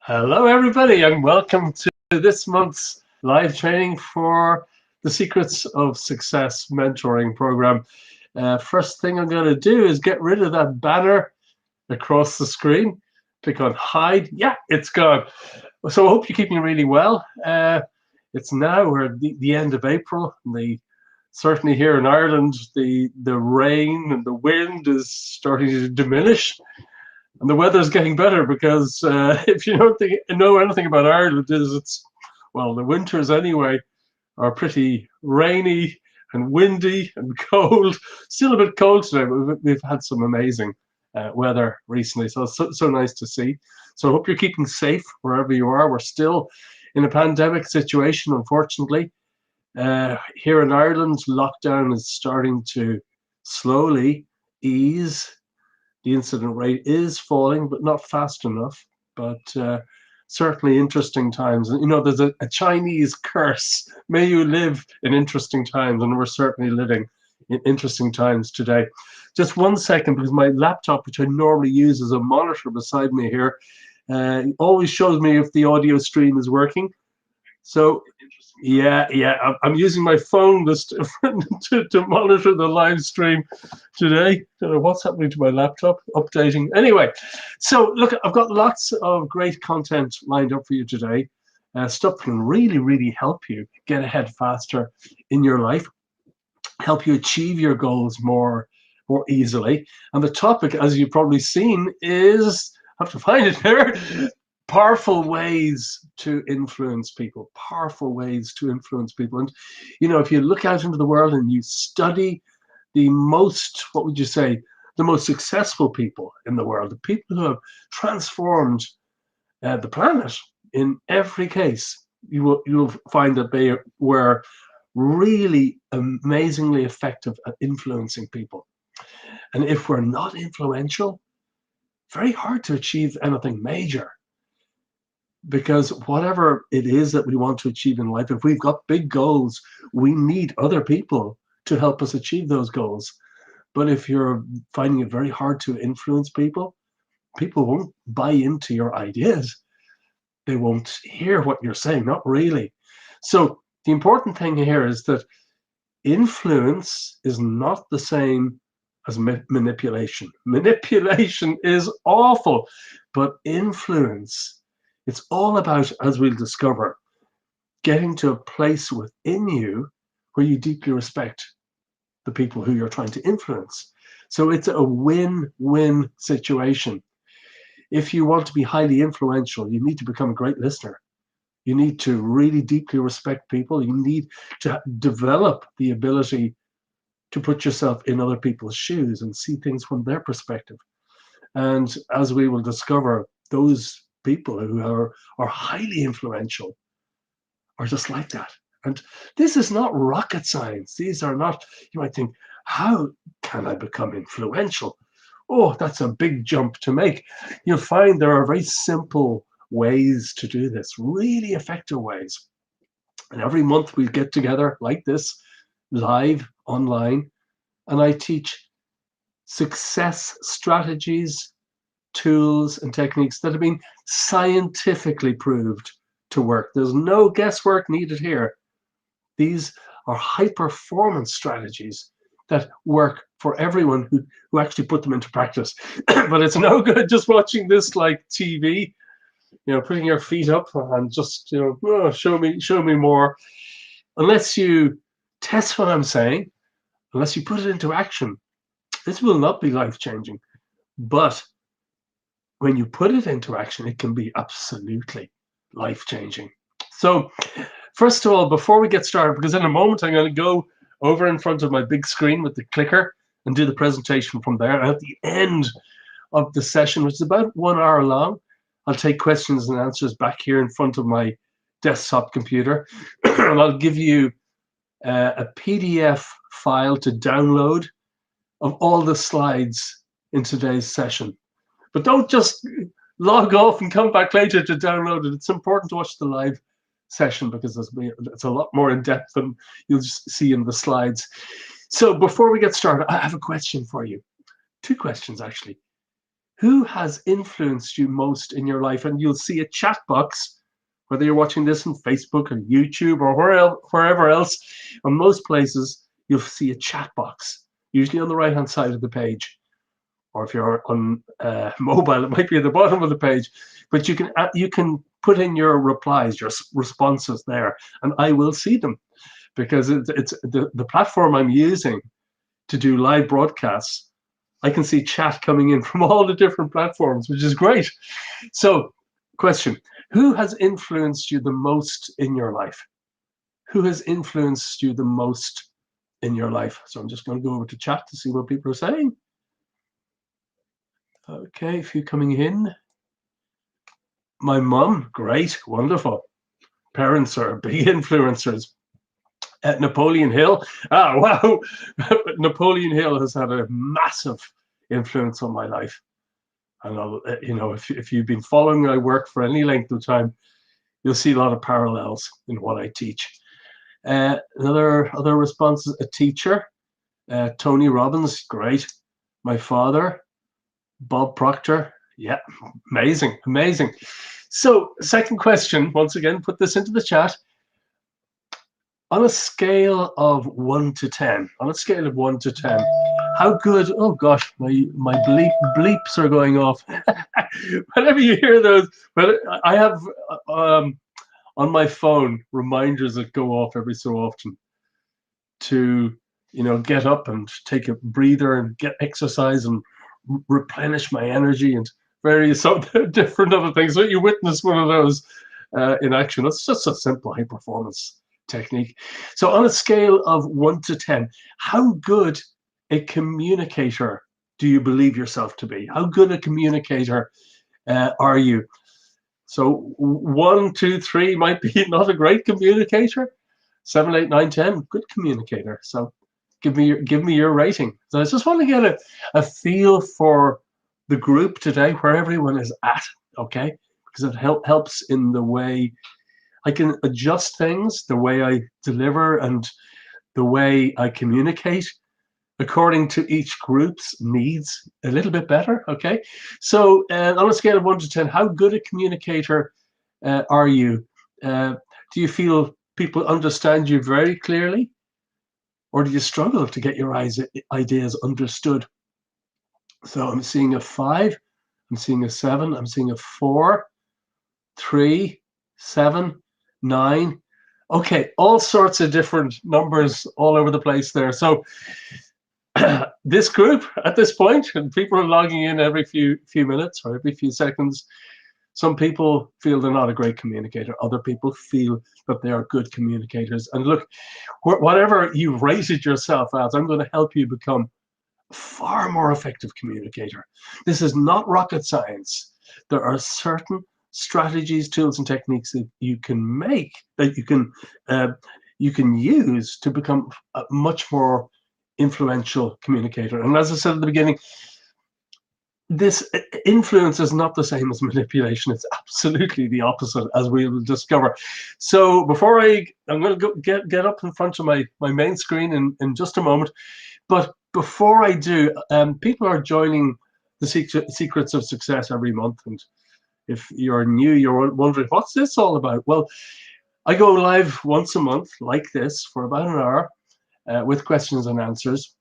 Hello, everybody, and welcome to this month's live training for the Secrets of Success mentoring program. First thing I'm going to do is get rid of that banner across the screen. Click on hide. Yeah, it's gone. So I hope you're keeping really well. It's now we're at the end of April. Certainly here in Ireland, the rain and the wind is starting to diminish. And the weather's getting better because if you don't know anything about Ireland, the winters anyway are pretty rainy and windy and cold. Still a bit cold today, but we've had some amazing weather recently. So it's so nice to see. So I hope you're keeping safe wherever you are. We're still in a pandemic situation, unfortunately. Here in Ireland, lockdown is starting to slowly ease. The incident rate is falling, but not fast enough. But certainly interesting times. And, there's a Chinese curse. May you live in interesting times. And we're certainly living in interesting times today. Just 1 second, because my laptop, which I normally use as a monitor beside me here, always shows me if the audio stream is working. So yeah, I'm using my phone to monitor the live stream today. Don't know what's happening to my laptop, updating. Anyway, so look, I've got lots of great content lined up for you today. Stuff can really help you get ahead faster in your life, help you achieve your goals more easily. And the topic, as you've probably seen, is, I have to find it here, powerful ways to influence people. And if you look out into the world and you study the most successful people in the world, the people who have transformed the planet, in every case you'll find that they were really amazingly effective at influencing people. And if we're not influential, very hard to achieve anything major. Because whatever it is that we want to achieve in life, if we've got big goals, we need other people to help us achieve those goals. But if you're finding it very hard to influence people, people won't buy into your ideas. They won't hear what you're saying, not really. So the important thing here is that influence is not the same as manipulation. Manipulation is awful, but influence, it's all about, as we'll discover, getting to a place within you where you deeply respect the people who you're trying to influence. So it's a win-win situation. If you want to be highly influential, you need to become a great listener. You need to really deeply respect people. You need to develop the ability to put yourself in other people's shoes and see things from their perspective. And as we will discover, those people who are highly influential are just like that. And this is not rocket science. These are not, you might think, how can I become influential? Oh, that's a big jump to make. You'll find there are very simple ways to do this, really effective ways. And every month we get together like this, live, online, and I teach success strategies, tools, and techniques that have been scientifically proved to work. There's no guesswork needed here. These are high performance strategies that work for everyone who actually put them into practice. But it's no good just watching this like TV, putting your feet up and just, oh, show me more. Unless you test what I'm saying, unless you put it into action, this will not be life-changing. But when you put it into action, it can be absolutely life-changing. So first of all, before we get started, because in a moment I'm going to go over in front of my big screen with the clicker and do the presentation from there. And at the end of the session, which is about 1 hour long, I'll take questions and answers back here in front of my desktop computer. And I'll give you a PDF file to download of all the slides in today's session. But don't just log off and come back later to download it. It's important to watch the live session because it's a lot more in depth than you'll just see in the slides. So before we get started, I have a question for you. 2 questions, actually. Who has influenced you most in your life? And you'll see a chat box, whether you're watching this on Facebook or YouTube or wherever else. On most places, you'll see a chat box, usually on the right-hand side of the page. Or if you're on mobile, it might be at the bottom of the page. But you can put in your replies, your responses there, and I will see them, because it's the platform I'm using to do live broadcasts. I can see chat coming in from all the different platforms, which is great. So, question: who has influenced you the most in your life? Who has influenced you the most in your life? So I'm just going to go over to chat to see what people are saying. Okay, a few coming in. My mum, great, wonderful. Parents are big influencers. Napoleon Hill, wow. Napoleon Hill has had a massive influence on my life. And if you've been following my work for any length of time, you'll see a lot of parallels in what I teach. Other responses: a teacher, Tony Robbins, great. My father, Bob Proctor, yeah, amazing. So, second question, once again, put this into the chat. On a scale of 1 to 10, how good, oh gosh, my bleeps are going off. Whenever you hear those, but I have on my phone reminders that go off every so often to, get up and take a breather and get exercise and replenish my energy and various other different other things. So you witness one of those in action. It's just a simple high performance technique. So on a scale of 1 to 10, how good a communicator do you believe yourself to be? How good a communicator are you? So 1, 2, 3 might be not a great communicator. 7, 8, 9, 10, good communicator. So give me your rating. So I just want to get a feel for the group today, where everyone is at, okay? Because it helps in the way I can adjust things, the way I deliver and the way I communicate according to each group's needs a little bit better, okay? So on a scale of 1 to 10, how good a communicator are you? Do you feel people understand you very clearly? Or do you struggle to get your ideas understood? So I'm seeing a 5, I'm seeing a 7, I'm seeing a 4, 3, 7, 9. Okay, all sorts of different numbers all over the place there. So this group at this point, and people are logging in every few minutes or every few seconds. Some people feel they're not a great communicator. Other people feel that they are good communicators. And look, whatever you rated yourself as, I'm going to help you become a far more effective communicator. This is not rocket science. There are certain strategies, tools, and techniques that you can make, that you can use to become a much more influential communicator. And as I said at the beginning, this influence is not the same as manipulation. It's absolutely the opposite, as we will discover. So before I'm going to go get up in front of my main screen in just a moment. But before I do, people are joining the Secrets of Success every month. And if you're new, you're wondering, what's this all about? Well, I go live once a month like this for about an hour with questions and answers.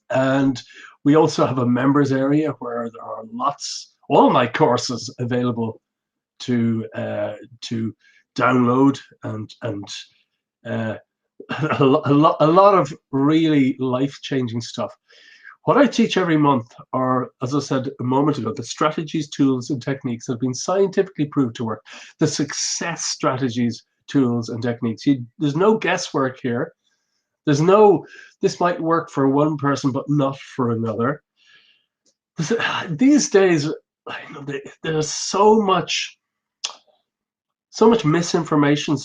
And we also have a members area where there are all my courses available to download, and a lot of really life-changing stuff. What I teach every month are, as I said a moment ago, the strategies, tools, and techniques that have been scientifically proved to work. The success strategies, tools, and techniques. There's no guesswork here. There's no, this might work for one person, but not for another. These days, there's so much misinformation,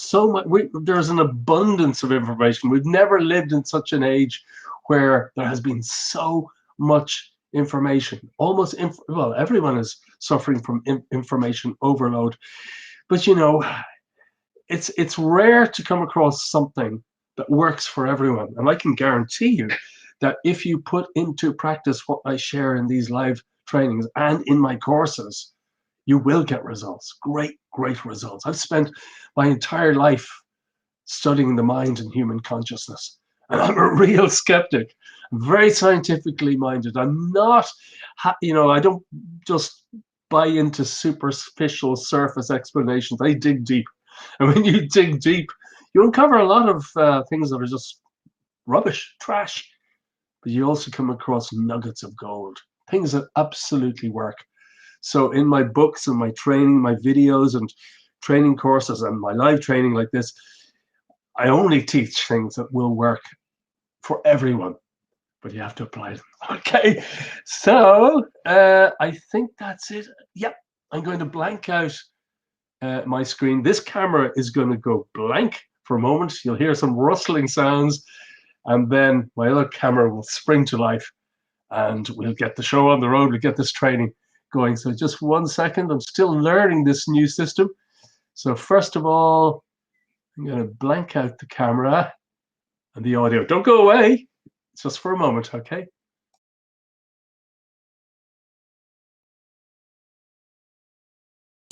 there's an abundance of information. We've never lived in such an age where there has been so much information. Well, everyone is suffering from information overload. But it's rare to come across something that works for everyone. And I can guarantee you that if you put into practice what I share in these live trainings and in my courses, you will get results, great results. I've spent my entire life studying the mind and human consciousness, and I'm a real skeptic. I'm very scientifically minded. I'm not, I don't just buy into superficial surface explanations. I dig deep. And when you dig deep, you uncover a lot of things that are just rubbish, trash. But you also come across nuggets of gold, things that absolutely work. So in my books and my training, my videos and training courses and my live training like this, I only teach things that will work for everyone, but you have to apply them. Okay, so I think that's it. Yep, I'm going to blank out my screen. This camera is going to go blank for a moment. You'll hear some rustling sounds, and then my other camera will spring to life, and we'll get the show on the road. We'll get this training going. So just 1 second. I'm still learning this new system. So first of all, I'm going to blank out the camera and the audio. Don't go away. It's just for a moment, okay?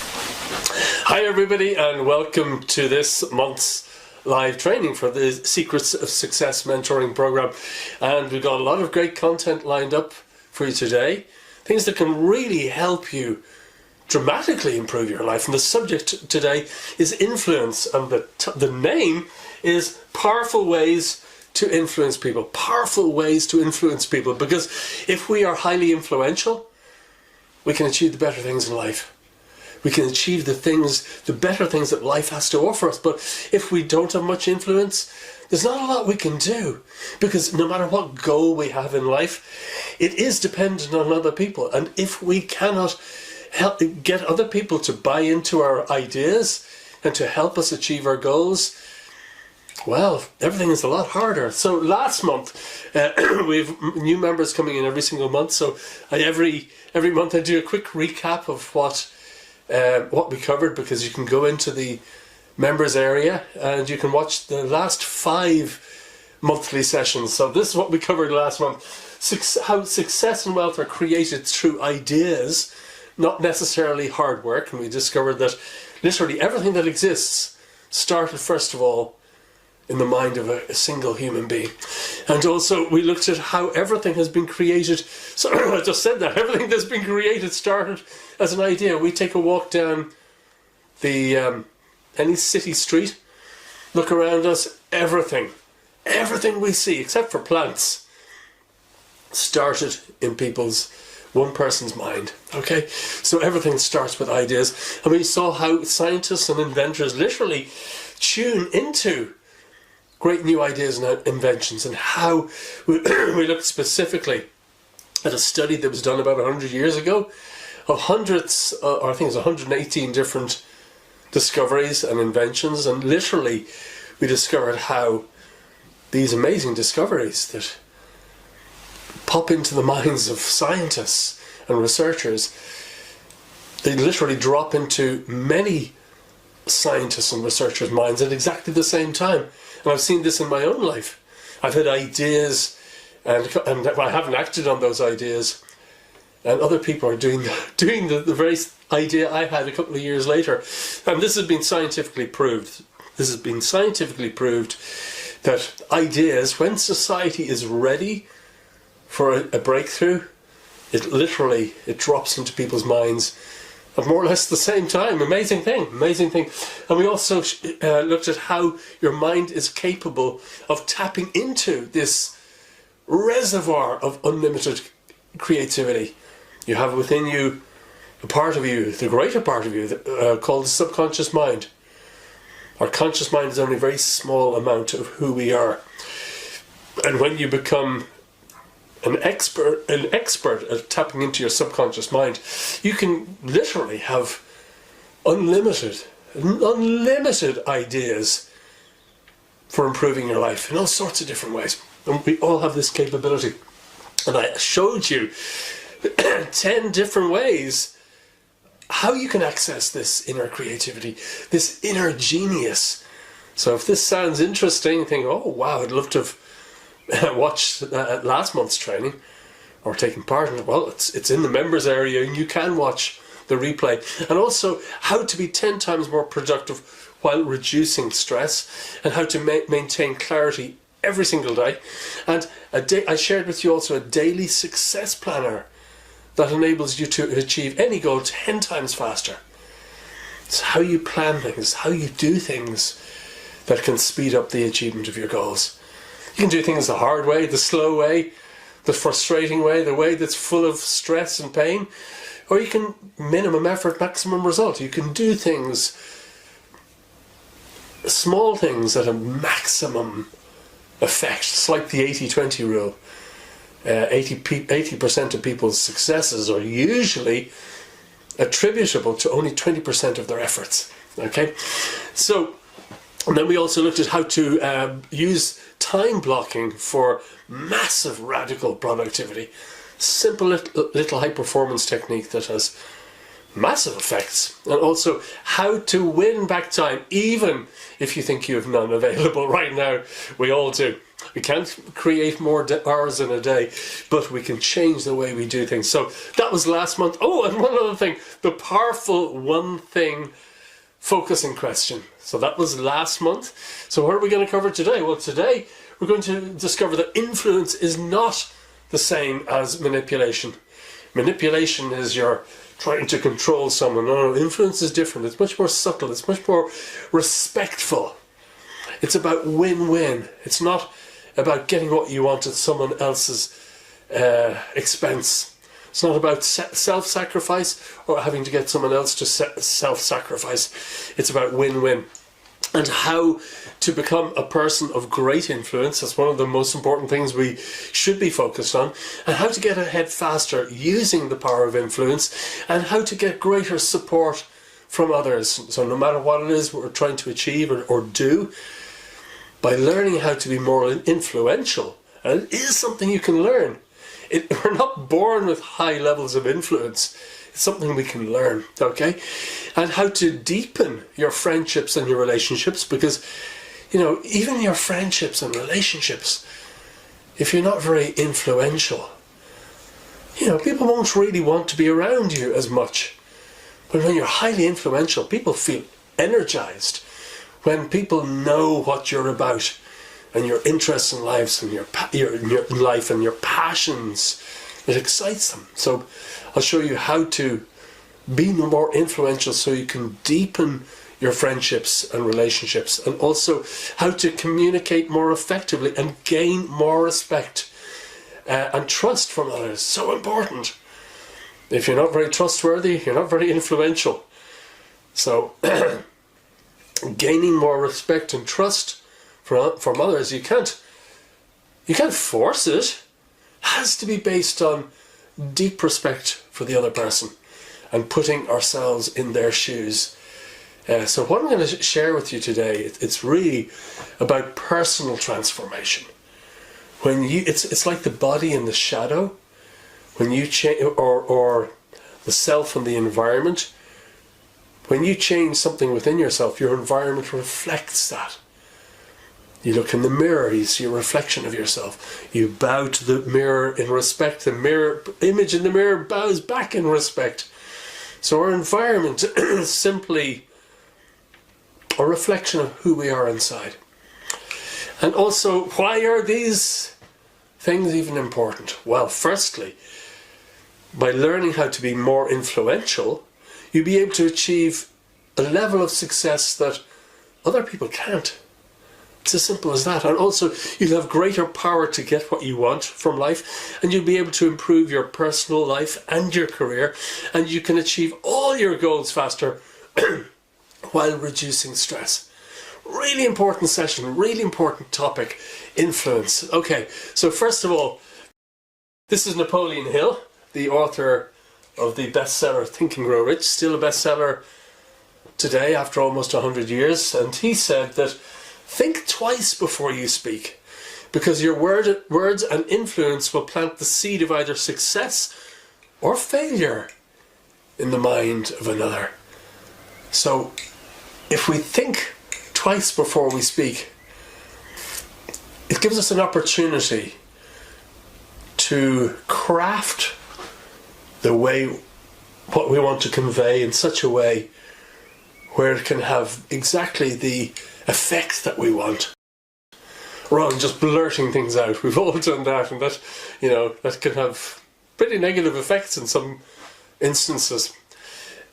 Hi, everybody, and welcome to this month's live training for the Secrets of Success mentoring program. And we've got a lot of great content lined up for you today. Things that can really help you dramatically improve your life. And the subject today is influence, and the name is Powerful Ways to Influence People. Powerful ways to influence people, because if we are highly influential, we can achieve the better things in life. We can achieve the better things that life has to offer us. But if we don't have much influence, there's not a lot we can do, because no matter what goal we have in life, it is dependent on other people. And if we cannot get other people to buy into our ideas and to help us achieve our goals, well, everything is a lot harder. So last month, we have new members coming in every single month. So every month I do a quick recap of what we covered, because you can go into the members area and you can watch the last 5 monthly sessions. So this is what we covered last month: how success and wealth are created through ideas, not necessarily hard work. And we discovered that literally everything that exists started first of all in the mind of a single human being. And also we looked at how everything has been created. So I just said that everything that's been created started as an idea. We take a walk down any city street, look around us, everything we see except for plants started in one person's mind. Okay, so everything starts with ideas. And we saw how scientists and inventors literally tune into great new ideas and inventions, and how we looked specifically at a study that was done about 100 years ago of hundreds, or I think it was 118 different discoveries and inventions. And literally we discovered how these amazing discoveries that pop into the minds of scientists and researchers, they literally drop into many scientists and researchers' minds at exactly the same time. And I've seen this in my own life. I've had ideas and I haven't acted on those ideas, and other people are doing the very idea I had a couple of years later. And this has been scientifically proved. This has been scientifically proved that ideas, when society is ready for a breakthrough, it drops into people's minds at more or less the same time. Amazing thing. And we also looked at how your mind is capable of tapping into this reservoir of unlimited creativity. You have within you a part of you, the greater part of you, called the subconscious mind. Our conscious mind is only a very small amount of who we are. And when you become an expert at tapping into your subconscious mind, you can literally have unlimited ideas for improving your life in all sorts of different ways. And we all have this capability. And I showed you 10 different ways how you can access this inner creativity, this inner genius. So if this sounds interesting, think, oh wow, I'd love to have watched last month's training. or taking part in it, well, it's in the members area and you can watch the replay. And also how to be 10 times more productive while reducing stress, and how to maintain clarity every single day. And I shared with you also a daily success planner that enables you to achieve any goal 10 times faster. It's how you plan things, how you do things that can speed up the achievement of your goals. You can do things the hard way, the slow way, the frustrating way, the way that's full of stress and pain, or you can minimum effort, maximum result. You can do things, small things at a maximum effect. It's like the 80-20 rule. 80% of people's successes are usually attributable to only 20% of their efforts. Okay, so and then we also looked at how to use time blocking for massive radical productivity. Simple little high performance technique that has massive effects. And also how to win back time, even if you think you have none available right now. We all do. We can't create more hours in a day, but we can change the way we do things. So that was last month. Oh, and one other thing, the powerful one thing focusing question. So that was last month. So what are we going to cover today? Well, today we're going to discover that influence is not the same as manipulation. Manipulation is you're trying to control someone. No, influence is different. It's much more subtle. It's much more respectful. It's about win-win. It's not about getting what you want at someone else's expense. It's not about self-sacrifice or having to get someone else to self-sacrifice. It's about win-win. And how to become a person of great influence. That's one of the most important things we should be focused on. And how to get ahead faster using the power of influence. And how to get greater support from others. So no matter what it is we're trying to achieve or do, by learning how to be more influential, and it is something you can learn. We're not born with high levels of influence. It's something we can learn, okay? And how to deepen your friendships and your relationships, because, you know, even your friendships and relationships, if you're not very influential, you know, people won't really want to be around you as much. But when you're highly influential, people feel energized. When people know what you're about and your interests in lives and your life and your passions, it excites them. So I'll show you how to be more influential so you can deepen your friendships and relationships, and also how to communicate more effectively and gain more respect and trust from others. So important. If you're not very trustworthy, you're not very influential. So gaining more respect and trust from others, you can't force it. It has to be based on deep respect for the other person and putting ourselves in their shoes. So what I'm going to share with you today, it's really about personal transformation. It's like the body and the shadow. When you change, or the self and the environment. When you change something within yourself, your environment reflects that. You look in the mirror, you see a reflection of yourself. You bow to the mirror in respect. The image in the mirror bows back in respect. So our environment is simply a reflection of who we are inside. And also, why are these things even important? Well, firstly, by learning how to be more influential, you'll be able to achieve a level of success that other people can't. It's as simple as that. And also, you'll have greater power to get what you want from life, and you'll be able to improve your personal life and your career, and you can achieve all your goals faster while reducing stress. Really important session, really important topic, influence. Okay, so first of all, this is Napoleon Hill, the author of the bestseller Think and Grow Rich, still a bestseller today after almost 100 years. And he said that think twice before you speak, because your words and influence will plant the seed of either success or failure in the mind of another. So if we think twice before we speak, it gives us an opportunity to craft the way, what we want to convey in such a way where it can have exactly the effect that we want, rather than just blurting things out. We've all done that, and that, that can have pretty negative effects in some instances.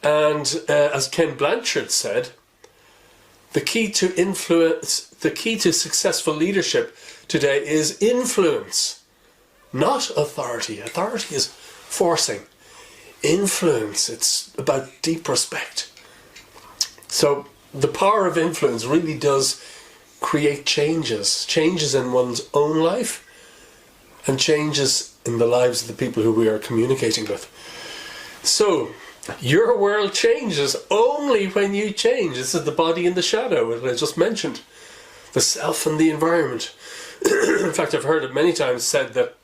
And as Ken Blanchard said, the key to successful leadership today is influence, not authority. Authority is forcing. Influence, it's about deep respect. So the power of influence really does create changes in one's own life and changes in the lives of the people who we are communicating with. So your world changes only when you change. This is the body and the shadow, as I just mentioned. The self and the environment. In fact, I've heard it many times said that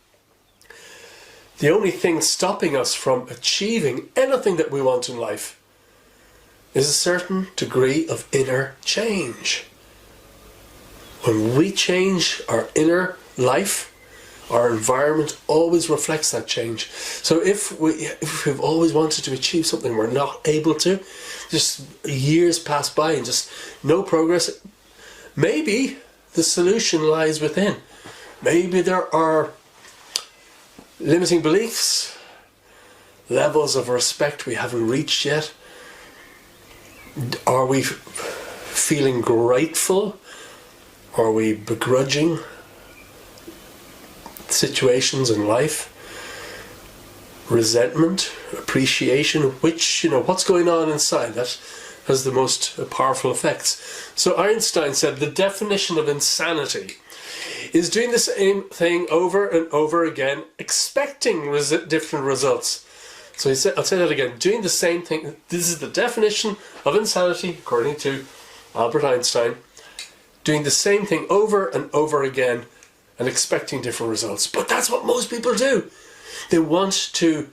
the only thing stopping us from achieving anything that we want in life is a certain degree of inner change. When we change our inner life, our environment always reflects that change. So if we've always wanted to achieve something we're not able to, just years pass by and just no progress, maybe the solution lies within. Maybe there are limiting beliefs, levels of respect we haven't reached yet. Are we feeling grateful? Are we begrudging situations in life? Resentment, appreciation, which, what's going on inside, that has the most powerful effects. So Einstein said the definition of insanity is doing the same thing over and over again, expecting different results. So he said, I'll say that again, doing the same thing. This is the definition of insanity, according to Albert Einstein. Doing the same thing over and over again and expecting different results. But that's what most people do. They want to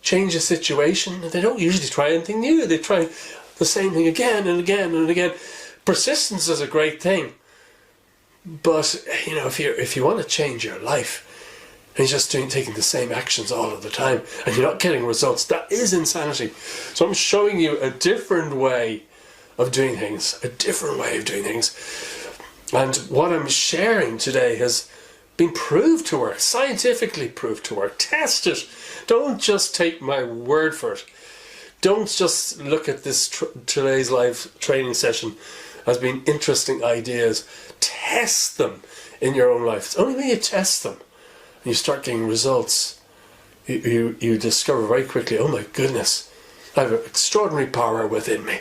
change a situation and they don't usually try anything new. They try the same thing again and again and again. Persistence is a great thing. But, if you want to change your life and you're just taking the same actions all of the time and you're not getting results, that is insanity. So I'm showing you a different way of doing things, And what I'm sharing today has been proved to work, scientifically proved to work. Test it. Don't just take my word for it. Don't just look at this today's live training session as being interesting ideas. Test them in your own life. It's only when you test them and you start getting results, you discover very quickly, oh my goodness, I have an extraordinary power within me.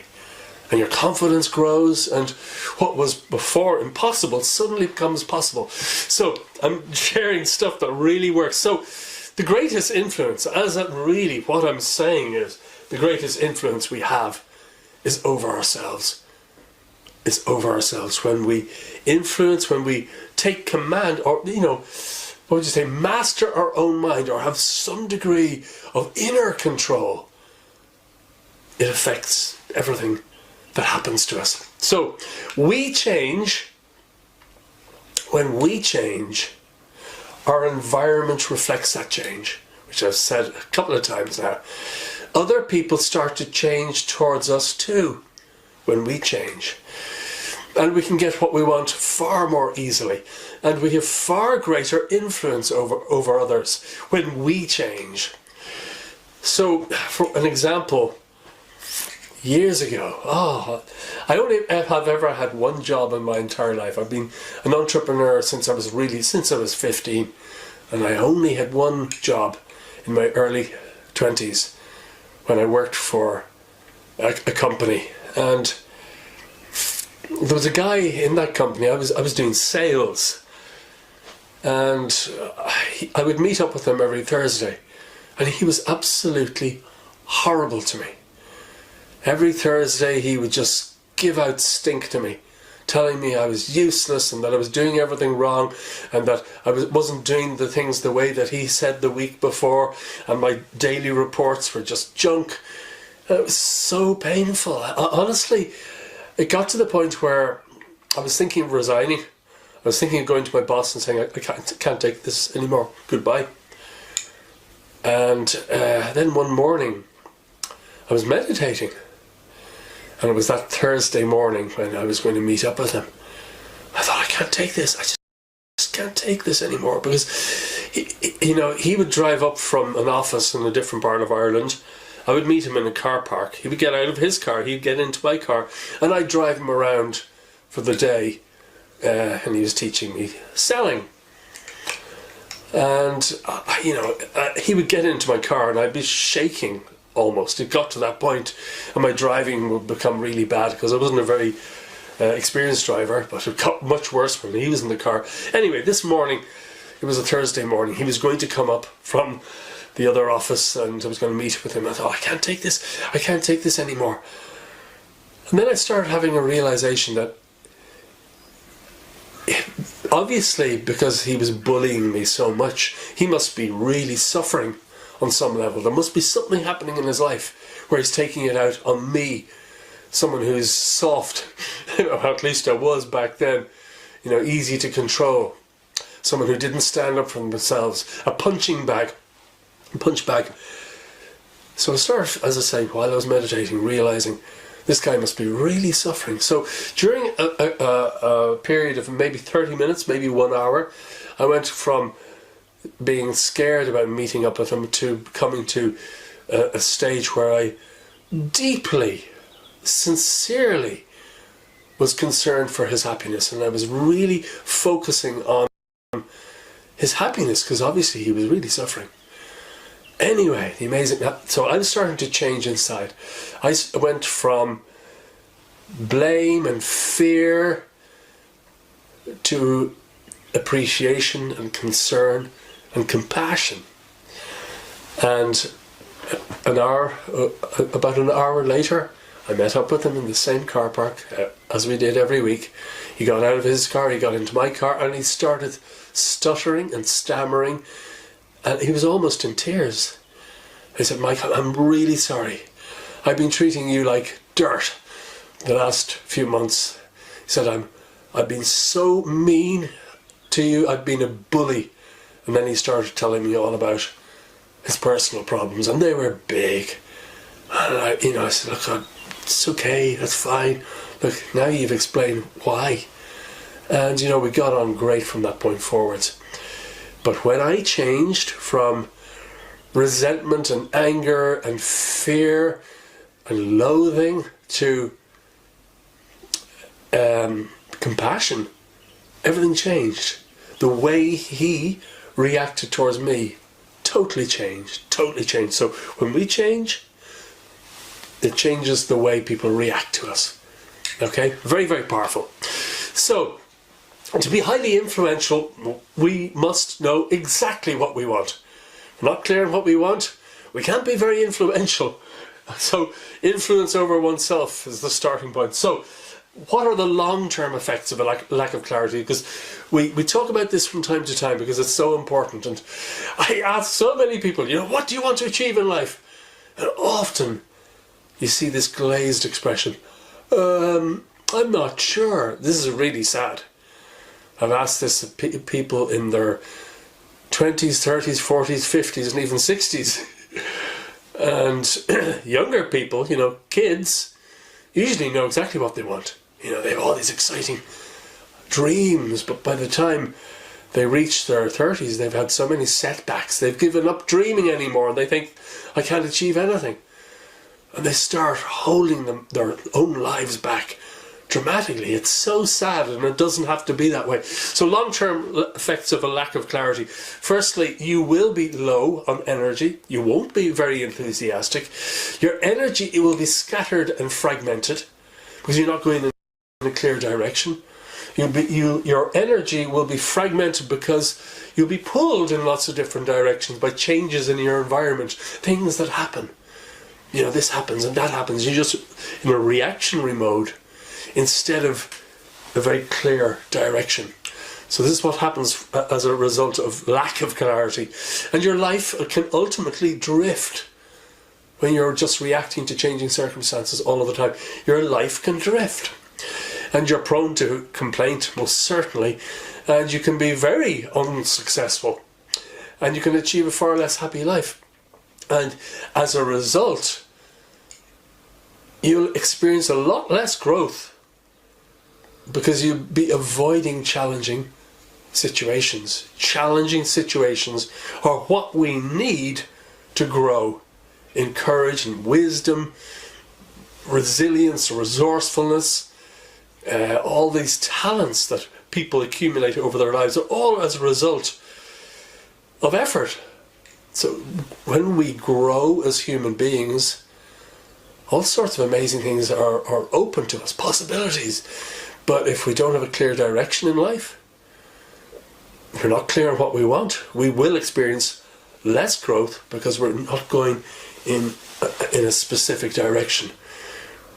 And your confidence grows, and what was before impossible suddenly becomes possible. So I'm sharing stuff that really works. So the greatest influence, what I'm saying is, the greatest influence we have is over ourselves. It's over ourselves. When we influence, when we take command, or, master our own mind, or have some degree of inner control, it affects everything that happens to us. So we change. When we change, our environment reflects that change, which I've said a couple of times now. Other people start to change towards us too when we change. And we can get what we want far more easily. And we have far greater influence over others when we change. So, for an example, years ago, I only have ever had one job in my entire life. I've been an entrepreneur since I was 15, and I only had one job in my early 20s when I worked for a company. And there was a guy in that company, I was doing sales, and I would meet up with him every Thursday, and he was absolutely horrible to me. Every Thursday he would just give out stink to me, telling me I was useless and that I was doing everything wrong and that I wasn't doing the things the way that he said the week before, and my daily reports were just junk. It was so painful. Honestly, it got to the point where I was thinking of resigning. I was thinking of going to my boss and saying, I can't take this anymore. Goodbye. And then one morning, I was meditating. And it was that Thursday morning when I was going to meet up with him. I thought, I can't take this. I just can't take this anymore. Because, he would drive up from an office in a different part of Ireland. I would meet him in a car park. He would get out of his car. He'd get into my car. And I'd drive him around for the day. And he was teaching me selling. And, he would get into my car and I'd be shaking almost. It got to that point and my driving would become really bad because I wasn't a very experienced driver, but it got much worse when he was in the car. Anyway, this morning, it was a Thursday morning, he was going to come up from the other office and I was going to meet with him. I thought, I can't take this anymore. And then I started having a realization that obviously, because he was bullying me so much, he must be really suffering on some level. There must be something happening in his life where he's taking it out on me, someone who's soft, at least I was back then, easy to control, someone who didn't stand up for themselves, a punch bag. So I started, as I say, while I was meditating, realizing this guy must be really suffering. So during a period of maybe 30 minutes, maybe 1 hour, I went from being scared about meeting up with him to coming to a stage where I deeply, sincerely was concerned for his happiness, and I was really focusing on his happiness because obviously he was really suffering. Anyway, the amazing. So I was starting to change inside. I went from blame and fear to appreciation and concern and compassion. And about an hour later, I met up with him in the same car park as we did every week. He got out of his car, he got into my car, and he started stuttering and stammering. And he was almost in tears. He said, Michael, I'm really sorry. I've been treating you like dirt the last few months. He said, I've been so mean to you. I've been a bully. And then he started telling me all about his personal problems, and they were big. And I said, look, it's okay, that's fine. Look, now you've explained why. And, we got on great from that point forwards. But when I changed from resentment and anger and fear and loathing to compassion, everything changed. The way he reacted towards me totally changed. So when we change, it changes the way people react to us. Okay? Very, very powerful. So, to be highly influential, we must know exactly what we want. If we're not clear on what we want, we can't be very influential. So influence over oneself is the starting point. So what are the long-term effects of a lack of clarity? Because we talk about this from time to time because it's so important. And I ask so many people, what do you want to achieve in life? And often you see this glazed expression, I'm not sure. This is really sad. I've asked this of people in their 20s, 30s, 40s, 50s and even 60s. And younger people, kids, usually know exactly what they want. They have all these exciting dreams, but by the time they reach their 30s, they've had so many setbacks. They've given up dreaming anymore and they think, I can't achieve anything. And they start holding their own lives back dramatically. It's so sad, and it doesn't have to be that way. So long-term effects of a lack of clarity. Firstly, you will be low on energy. You won't be very enthusiastic. Your energy, it will be scattered and fragmented because you're not going in a clear direction. Your energy will be fragmented because you'll be pulled in lots of different directions by changes in your environment, things that happen. This happens and that happens. You're just in a reactionary mode instead of a very clear direction. So this is what happens as a result of lack of clarity. And your life can ultimately drift when you're just reacting to changing circumstances all of the time. Your life can drift. And you're prone to complaint, most certainly. And you can be very unsuccessful. And you can achieve a far less happy life. And as a result, you'll experience a lot less growth because you'll be avoiding challenging situations. Challenging situations are what we need to grow in courage and wisdom, resilience, resourcefulness, all these talents that people accumulate over their lives are all as a result of effort. So when we grow as human beings, all sorts of amazing things are open to us, possibilities. But if we don't have a clear direction in life, if we're not clear on what we want, we will experience less growth because we're not going in a specific direction.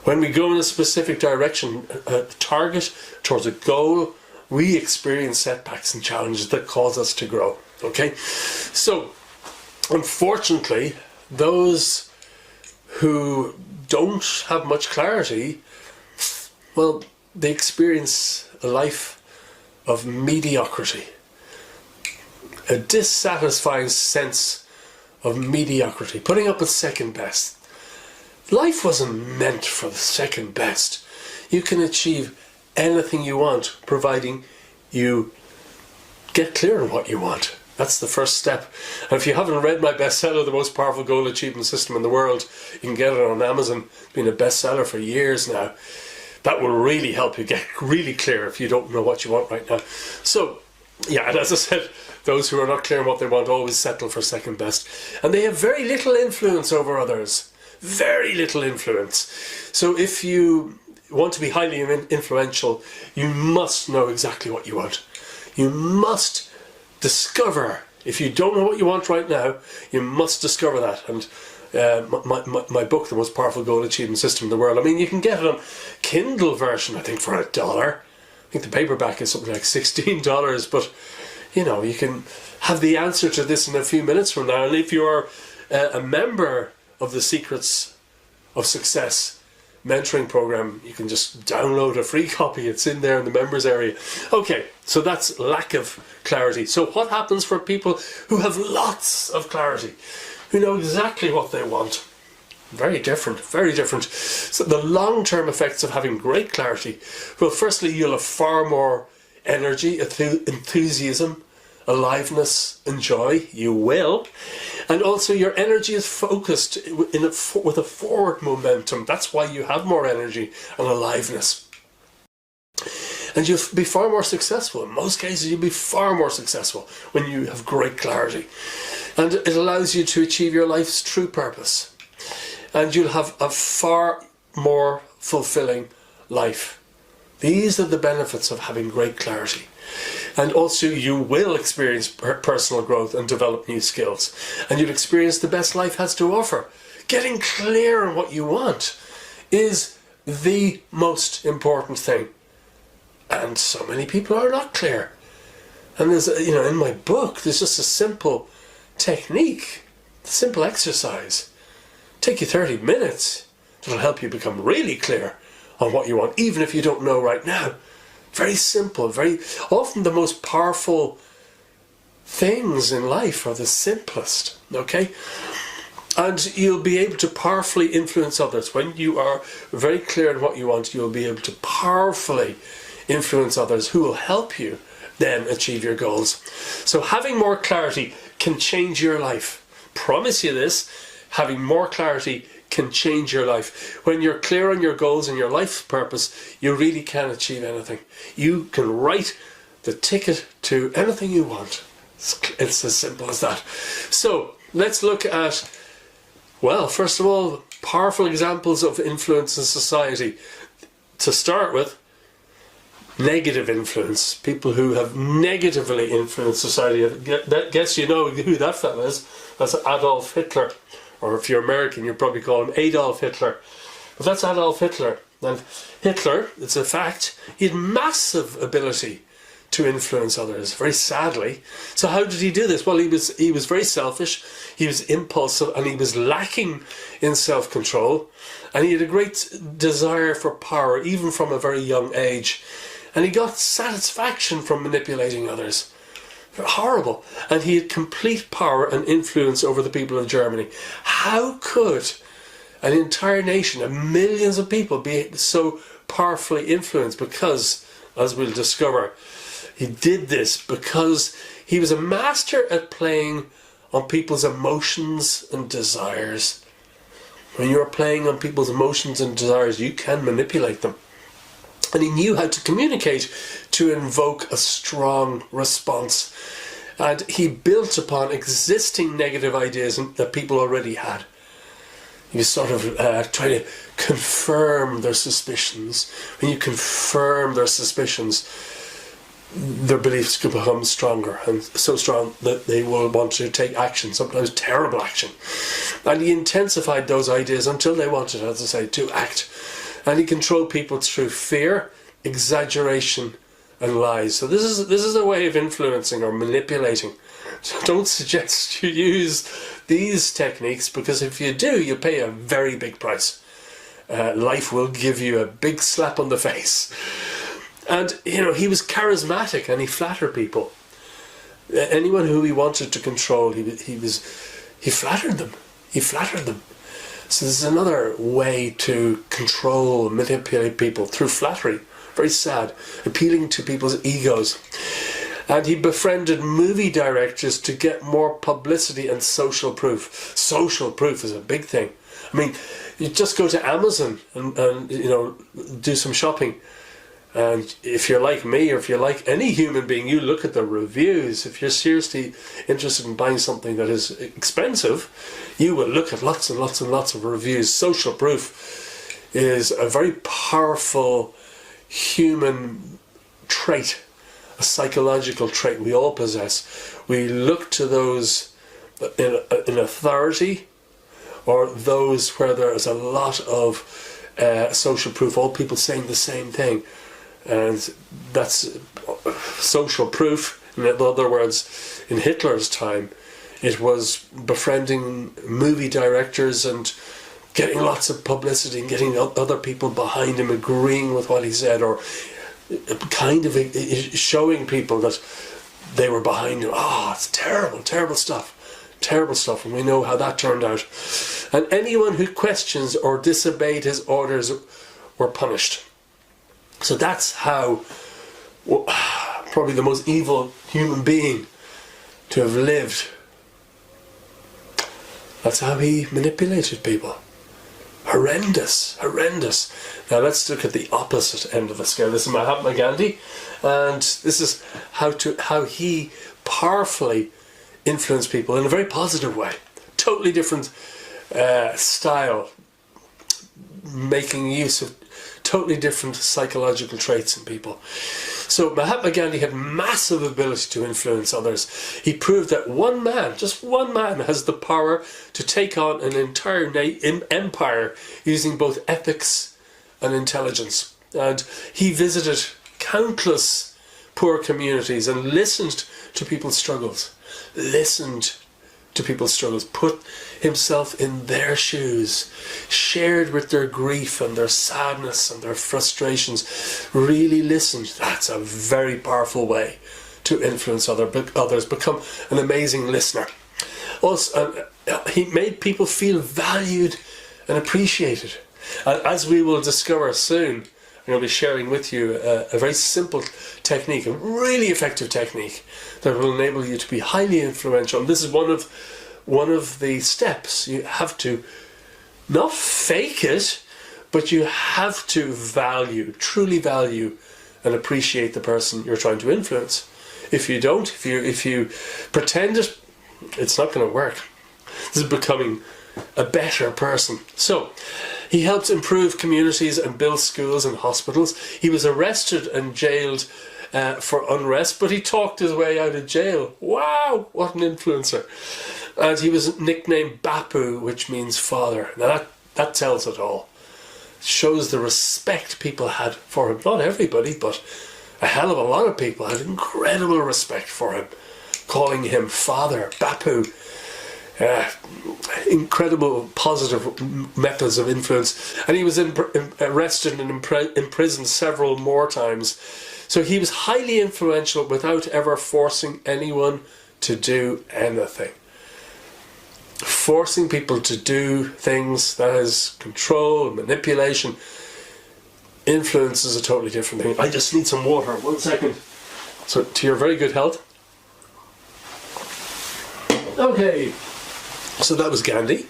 When we go in a specific direction, a target towards a goal, we experience setbacks and challenges that cause us to grow. Okay? So, unfortunately, those who don't have much clarity, well, they experience a life of mediocrity. A dissatisfying sense of mediocrity, putting up with second best. Life wasn't meant for the second best. You can achieve anything you want, providing you get clear on what you want. That's the first step. And if you haven't read my bestseller, The Most Powerful Goal Achievement System in the World, you can get it on Amazon. It's been a bestseller for years now. That will really help you get really clear if you don't know what you want right now. So, yeah, and as I said, those who are not clear on what they want always settle for second best. And they have very little influence over others. Very little influence. So if you want to be highly influential, you must know exactly what you want. You must discover. If you don't know what you want right now, you must discover that. And my book, The Most Powerful Goal Achievement System in the World, I mean, you can get it on Kindle version, I think, for $1. I think the paperback is something like $16, but you know, you can have the answer to this in a few minutes from now. And if you're a member of the Secrets of Success mentoring program, you can just download a free copy. It's in there in the members area. Okay, so that's lack of clarity. So what happens for people who have lots of clarity, who know exactly what they want? Very different, very different. So the long-term effects of having great clarity, well, firstly, you'll have far more energy, enthusiasm, aliveness and joy. You will. And also your energy is focused with a forward momentum. That's why you have more energy and aliveness. And you'll be far more successful. In most cases, you'll be far more successful when you have great clarity. And it allows you to achieve your life's true purpose. And you'll have a far more fulfilling life. These are the benefits of having great clarity. And also you will experience personal growth and develop new skills. And you'll experience the best life has to offer. Getting clear on what you want is the most important thing. And so many people are not clear. And there's, you know, in my book, there's just a simple technique, a simple exercise. Take you 30 minutes. It'll help you become really clear on what you want, even if you don't know right now. Very simple, very often the most powerful things in life are the simplest, okay? And you'll be able to powerfully influence others. When you are very clear on what you want, you'll be able to powerfully influence others who will help you then achieve your goals. So having more clarity can change your life. Promise you this, having more clarity can change your life. When you're clear on your goals and your life's purpose, you really can achieve anything. You can write the ticket to anything you want. It's as simple as that. So let's look at, well, first of all, powerful examples of influence in society. To start with, negative influence. People who have negatively influenced society. I guess you know who that fella is. That's Adolf Hitler. Or if you're American, you'd probably call him Adolf Hitler. But that's Adolf Hitler. And Hitler, it's a fact, he had massive ability to influence others, very sadly. So how did he do this? Well, he was very selfish, he was impulsive, and he was lacking in self-control. And he had a great desire for power, even from a very young age. And he got satisfaction from manipulating others. Horrible. And he had complete power and influence over the people of Germany. How could an entire nation of millions of people be so powerfully influenced? Because, as we'll discover, he did this because he was a master at playing on people's emotions and desires. When you're playing on people's emotions and desires, you can manipulate them. And he knew how to communicate to invoke a strong response. And he built upon existing negative ideas that people already had. He was sort of trying to confirm their suspicions. When you confirm their suspicions, their beliefs could become stronger, and so strong that they will want to take action, sometimes terrible action. And he intensified those ideas until they wanted, as I say, to act. And he controlled people through fear, exaggeration, and lies. So this is a way of influencing or manipulating. So don't suggest you use these techniques, because if you do, you pay a very big price. Life will give you a big slap on the face. And, you know, he was charismatic and he flattered people. Anyone who he wanted to control, he flattered them. He flattered them. So this is another way to control, manipulate people through flattery. Very sad. Appealing to people's egos. And he befriended movie directors to get more publicity and social proof. Social proof is a big thing. I mean, you just go to Amazon and you know, do some shopping. And if you're like me, or if you're like any human being, you look at the reviews. If you're seriously interested in buying something that is expensive, you will look at lots and lots and lots of reviews. Social proof is a very powerful human trait, a psychological trait we all possess. We look to those in authority, or those where there is a lot of social proof, all people saying the same thing. And that's social proof. In other words, in Hitler's time, it was befriending movie directors and getting lots of publicity and getting other people behind him agreeing with what he said, or kind of showing people that they were behind him. Oh, it's terrible, terrible stuff. Terrible stuff, and we know how that turned out. And anyone who questions or disobeyed his orders were punished. So that's how, probably the most evil human being to have lived. That's how he manipulated people. Horrendous, horrendous. Now let's look at the opposite end of the scale. This is Mahatma Gandhi, and this is how he powerfully influenced people in a very positive way. Totally different style, making use of totally different psychological traits in people. So Mahatma Gandhi had massive ability to influence others. He proved that one man, just one man, has the power to take on an entire empire using both ethics and intelligence. And he visited countless poor communities and listened to people's struggles. Listened to people's struggles, put himself in their shoes, shared with their grief and their sadness and their frustrations, really listened. That's a very powerful way to influence others, become an amazing listener. Also, he made people feel valued and appreciated. And as we will discover soon, I'm going to be sharing with you a very simple technique, a really effective technique that will enable you to be highly influential. And this is one of the steps. You have to not fake it, but you have to value, truly value and appreciate the person you're trying to influence. If you don't, if you pretend it, it's not going to work. This is becoming a better person. So, he helped improve communities and build schools and hospitals. He was arrested and jailed for unrest, but he talked his way out of jail. Wow, what an influencer. And he was nicknamed Bapu, which means father. Now that tells it all. It shows the respect people had for him. Not everybody, but a hell of a lot of people had incredible respect for him, calling him father, Bapu. Incredible positive methods of influence. And he was arrested and imprisoned several more times. So he was highly influential without ever forcing anyone to do anything. Forcing people to do things, that is control, manipulation. Influence is a totally different thing. I just need some water, 1 second. So, to your very good health. Okay, so that was Gandhi.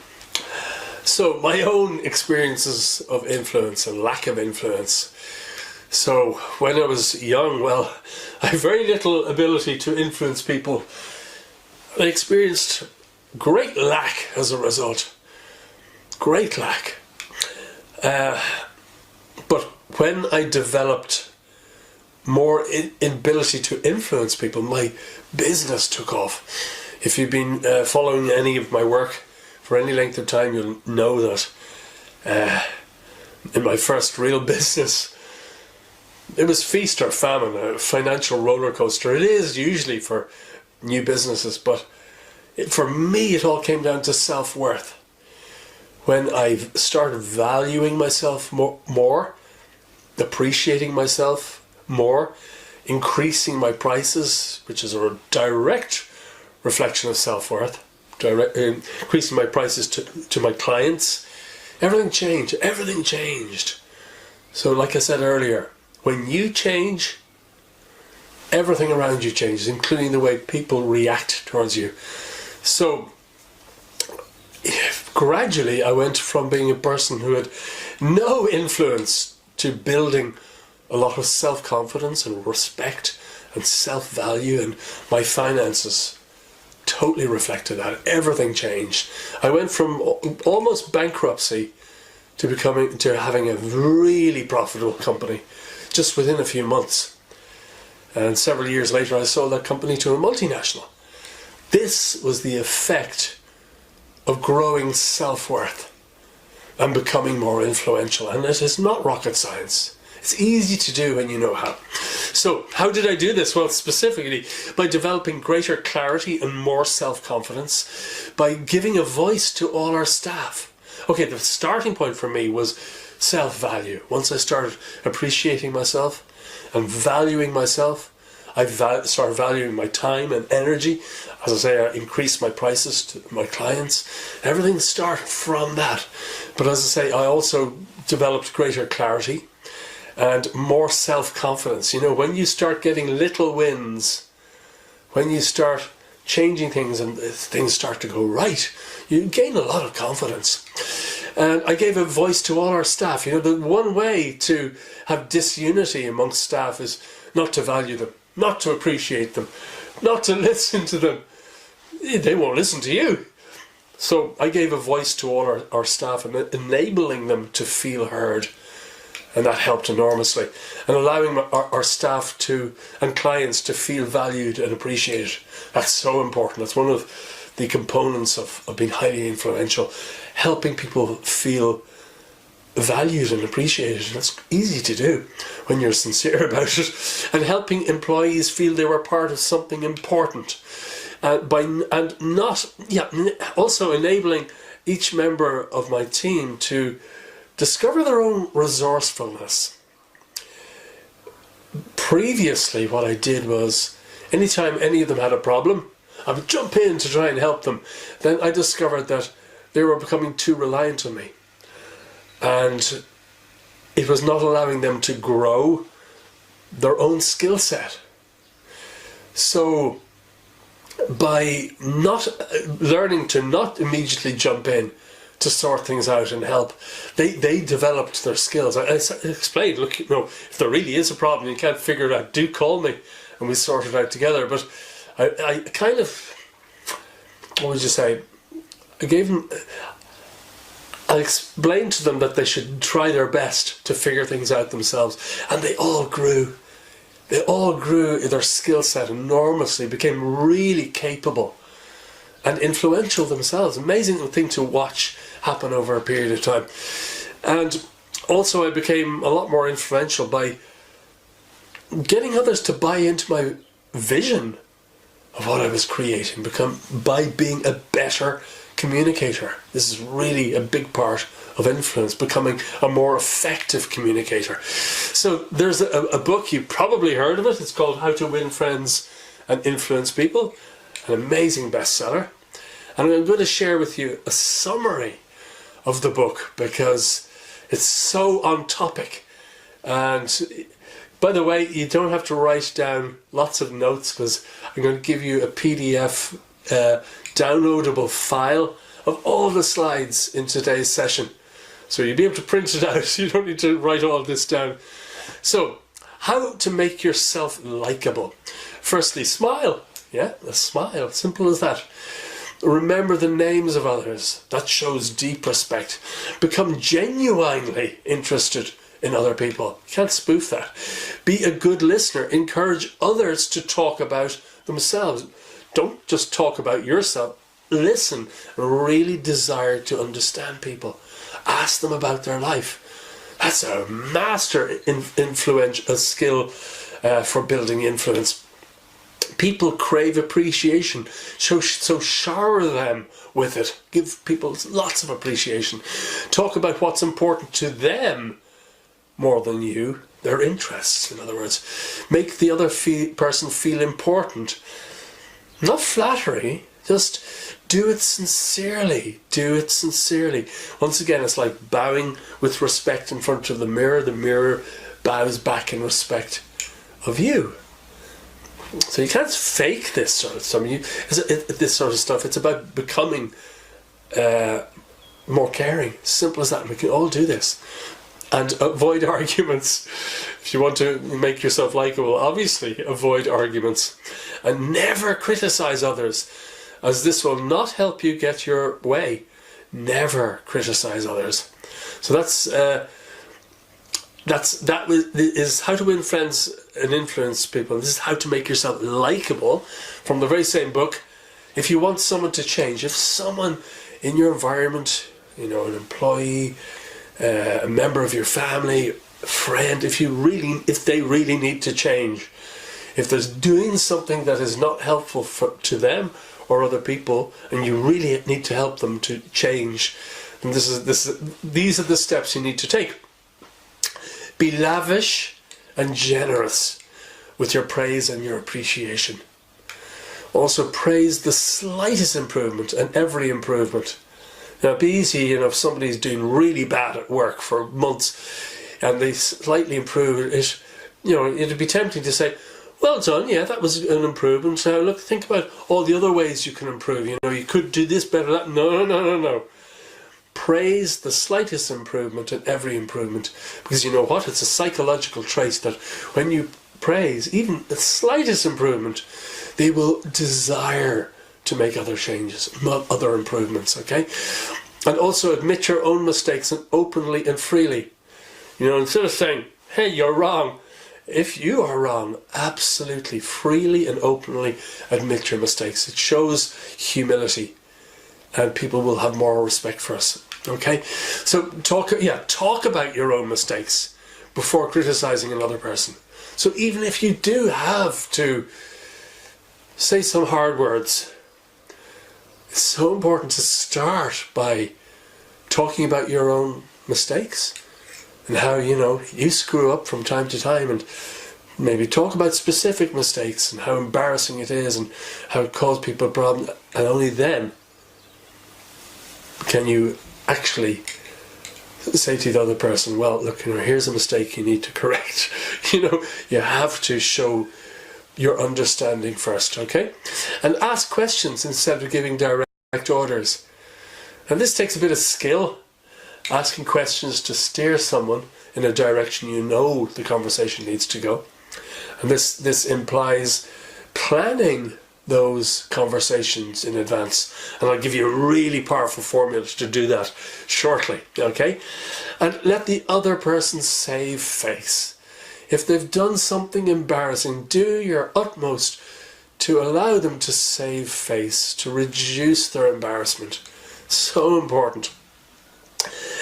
So, my own experiences of influence and lack of influence. So, when I was young, well, I had very little ability to influence people. I experienced great lack as a result. Great lack. But when I developed more ability to influence people, my business took off. If you've been following any of my work for any length of time, you'll know that in my first real business, it was feast or famine, a financial roller coaster. It is usually for new businesses, but for me it all came down to self-worth. When I started valuing myself more, appreciating myself more, increasing my prices, which is a direct reflection of self-worth, increasing my prices to my clients, everything changed. So like I said earlier, when you change, everything around you changes, including the way people react towards you. So gradually I went from being a person who had no influence to building a lot of self-confidence and respect and self-value, and my finances totally reflected that. Everything changed. I went from almost bankruptcy to having a really profitable company just within a few months. And several years later I sold that company to a multinational. This was the effect of growing self-worth and becoming more influential. And it is not rocket science. It's easy to do when you know how. So, how did I do this? Well, specifically by developing greater clarity and more self-confidence, by giving a voice to all our staff. Okay, the starting point for me was self-value. Once I started appreciating myself and valuing myself, I started valuing my time and energy. As I say, I increased my prices to my clients. Everything started from that. But as I say, I also developed greater clarity and more self-confidence. You know, when you start getting little wins, when you start changing things and things start to go right, you gain a lot of confidence. And I gave a voice to all our staff. You know, the one way to have disunity amongst staff is not to value them, not to appreciate them, not to listen to them. They won't listen to you. So I gave a voice to all our staff and enabling them to feel heard. And that helped enormously. And allowing our staff and clients to feel valued and appreciated. That's so important. That's one of the components of being highly influential. Helping people feel valued and appreciated. That's easy to do when you're sincere about it. And helping employees feel they were part of something important. Also enabling each member of my team to discover their own resourcefulness. Previously, what I did was, anytime any of them had a problem, I would jump in to try and help them. Then I discovered that they were becoming too reliant on me. And it was not allowing them to grow their own skill set. So, by not learning to not immediately jump in to sort things out and help, they developed their skills. I explained, look, you know, if there really is a problem, you can't figure it out, do call me and we sort it out together. But I kind of, what would you say, I explained to them that they should try their best to figure things out themselves, and they all grew. They all grew their skill set enormously, became really capable and influential themselves. Amazing thing to watch happen over a period of time. And also I became a lot more influential by getting others to buy into my vision of what I was creating, by being a better communicator. This is really a big part of influence, becoming a more effective communicator. So there's a book, you've probably heard of it. It's called How to Win Friends and Influence People, an amazing bestseller. And I'm going to share with you a summary of the book because it's so on topic. And by the way, you don't have to write down lots of notes because I'm going to give you a PDF downloadable file of all the slides in today's session. So you'll be able to print it out. You don't need to write all this down. So, how to make yourself likable. Firstly, smile. Yeah, a smile. Simple as that. Remember the names of others. That shows deep respect. Become genuinely interested in other people. You can't spoof that. Be a good listener. Encourage others to talk about themselves. Don't just talk about yourself. Listen. Really desire to understand people. Ask them about their life. That's a master influential skill for building influence. People crave appreciation, so shower them with it. Give people lots of appreciation. Talk about what's important to them more than you, their interests, in other words. Make the other person feel important. Not flattery, just do it sincerely. Do it sincerely. Once again, it's like bowing with respect in front of the mirror. The mirror bows back in respect of you. So you can't fake this sort of stuff. This sort of stuff. It's about becoming more caring. Simple as that. We can all do this. And avoid arguments. If you want to make yourself likable, obviously avoid arguments. And never criticize others, as this will not help you get your way. Never criticize others. So that is how to win friends and influence people. This is how to make yourself likable, from the very same book. If you want someone to change, if someone in your environment, an employee, a member of your family, a friend, if they really need to change, if there's doing something that is not helpful to them or other people, and you really need to help them to change, then these are the steps you need to take. Be lavish and generous with your praise and your appreciation. Also praise the slightest improvement and every improvement. Now it'd be easy, if somebody's doing really bad at work for months and they slightly improve it, it'd be tempting to say, well done, yeah, that was an improvement. Now look, think about all the other ways you can improve. You could do this better, that. No. Praise the slightest improvement and every improvement. Because you know what? It's a psychological trait that when you praise even the slightest improvement, they will desire to make other changes, other improvements, okay? And also admit your own mistakes and openly and freely. Instead of saying, hey, you're wrong. If you are wrong, absolutely, freely and openly admit your mistakes. It shows humility and people will have more respect for us. Okay, so talk about your own mistakes before criticizing another person. So even if you do have to say some hard words, it's so important to start by talking about your own mistakes and how you screw up from time to time, and maybe talk about specific mistakes and how embarrassing it is and how it caused people a problem, and only then can you actually say to the other person, well, look, here's a mistake you need to correct. You have to show your understanding first, okay? And ask questions instead of giving direct orders. And this takes a bit of skill, asking questions to steer someone in a direction the conversation needs to go. And this implies planning those conversations in advance, and I'll give you a really powerful formula to do that shortly, okay? And let the other person save face. If they've done something embarrassing, do your utmost to allow them to save face, to reduce their embarrassment. So important.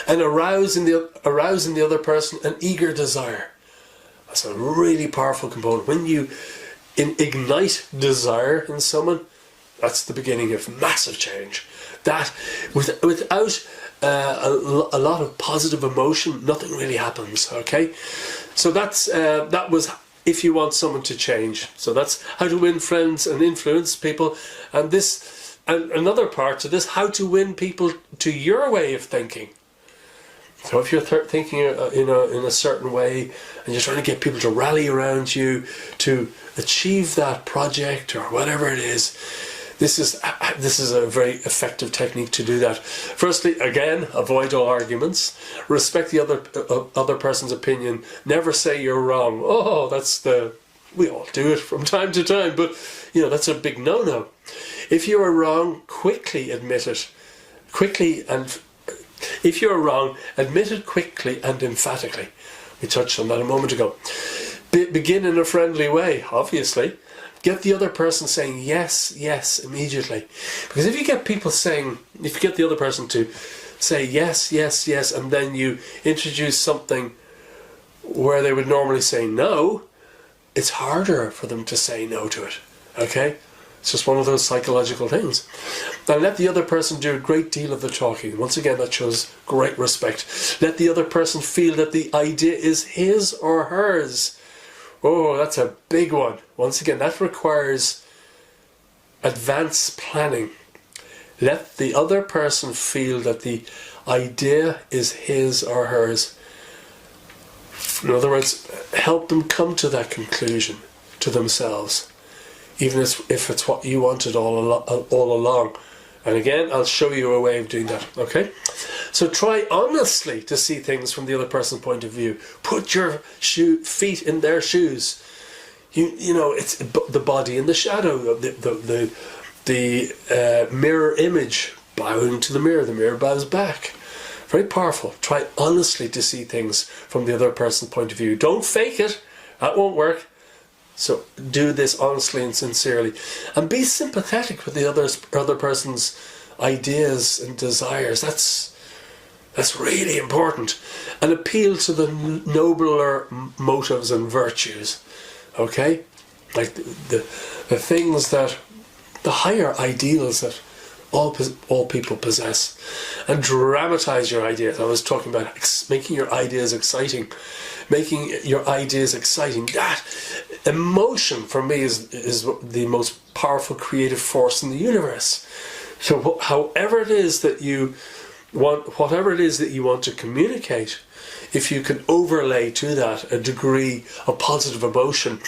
And arouse in the other person an eager desire. That's a really powerful component. When you ignite desire in someone, that's the beginning of massive change. That without a lot of positive emotion, nothing really happens. Okay, so that was if you want someone to change. So that's how to win friends and influence people, and another part to this, how to win people to your way of thinking. So if you're thinking in a certain way, and you're trying to get people to rally around you to achieve that project or whatever it is, this is a very effective technique to do that. Firstly, again, avoid all arguments. Respect the other person's opinion. Never say you're wrong. Oh, we all do it from time to time, but that's a big no-no. If you are wrong, quickly admit it. If you're wrong, admit it quickly and emphatically. We touched on that a moment ago. Begin in a friendly way, obviously. Get the other person saying yes, yes immediately. Because if you get the other person to say yes, yes, yes, and then you introduce something where they would normally say no, it's harder for them to say no to it. Okay? It's just one of those psychological things. Now let the other person do a great deal of the talking. Once again, that shows great respect. Let the other person feel that the idea is his or hers. Oh, that's a big one. Once again, that requires advanced planning. Let the other person feel that the idea is his or hers. In other words, help them come to that conclusion to themselves, even if it's what you wanted all along. And again, I'll show you a way of doing that, okay? So try honestly to see things from the other person's point of view. Put your feet in their shoes. It's the body in the shadow, the mirror image, bowing to the mirror bows back. Very powerful. Try honestly to see things from the other person's point of view. Don't fake it. That won't work. So do this honestly and sincerely, and be sympathetic with the other person's ideas and desires. That's really important, and appeal to the nobler motives and virtues. Okay, like the things that the higher ideals that all people possess, and dramatize your ideas. I was talking about making your ideas exciting. That emotion for me is the most powerful creative force in the universe. So whatever it is that you want to communicate, if you can overlay to that a degree of positive emotion,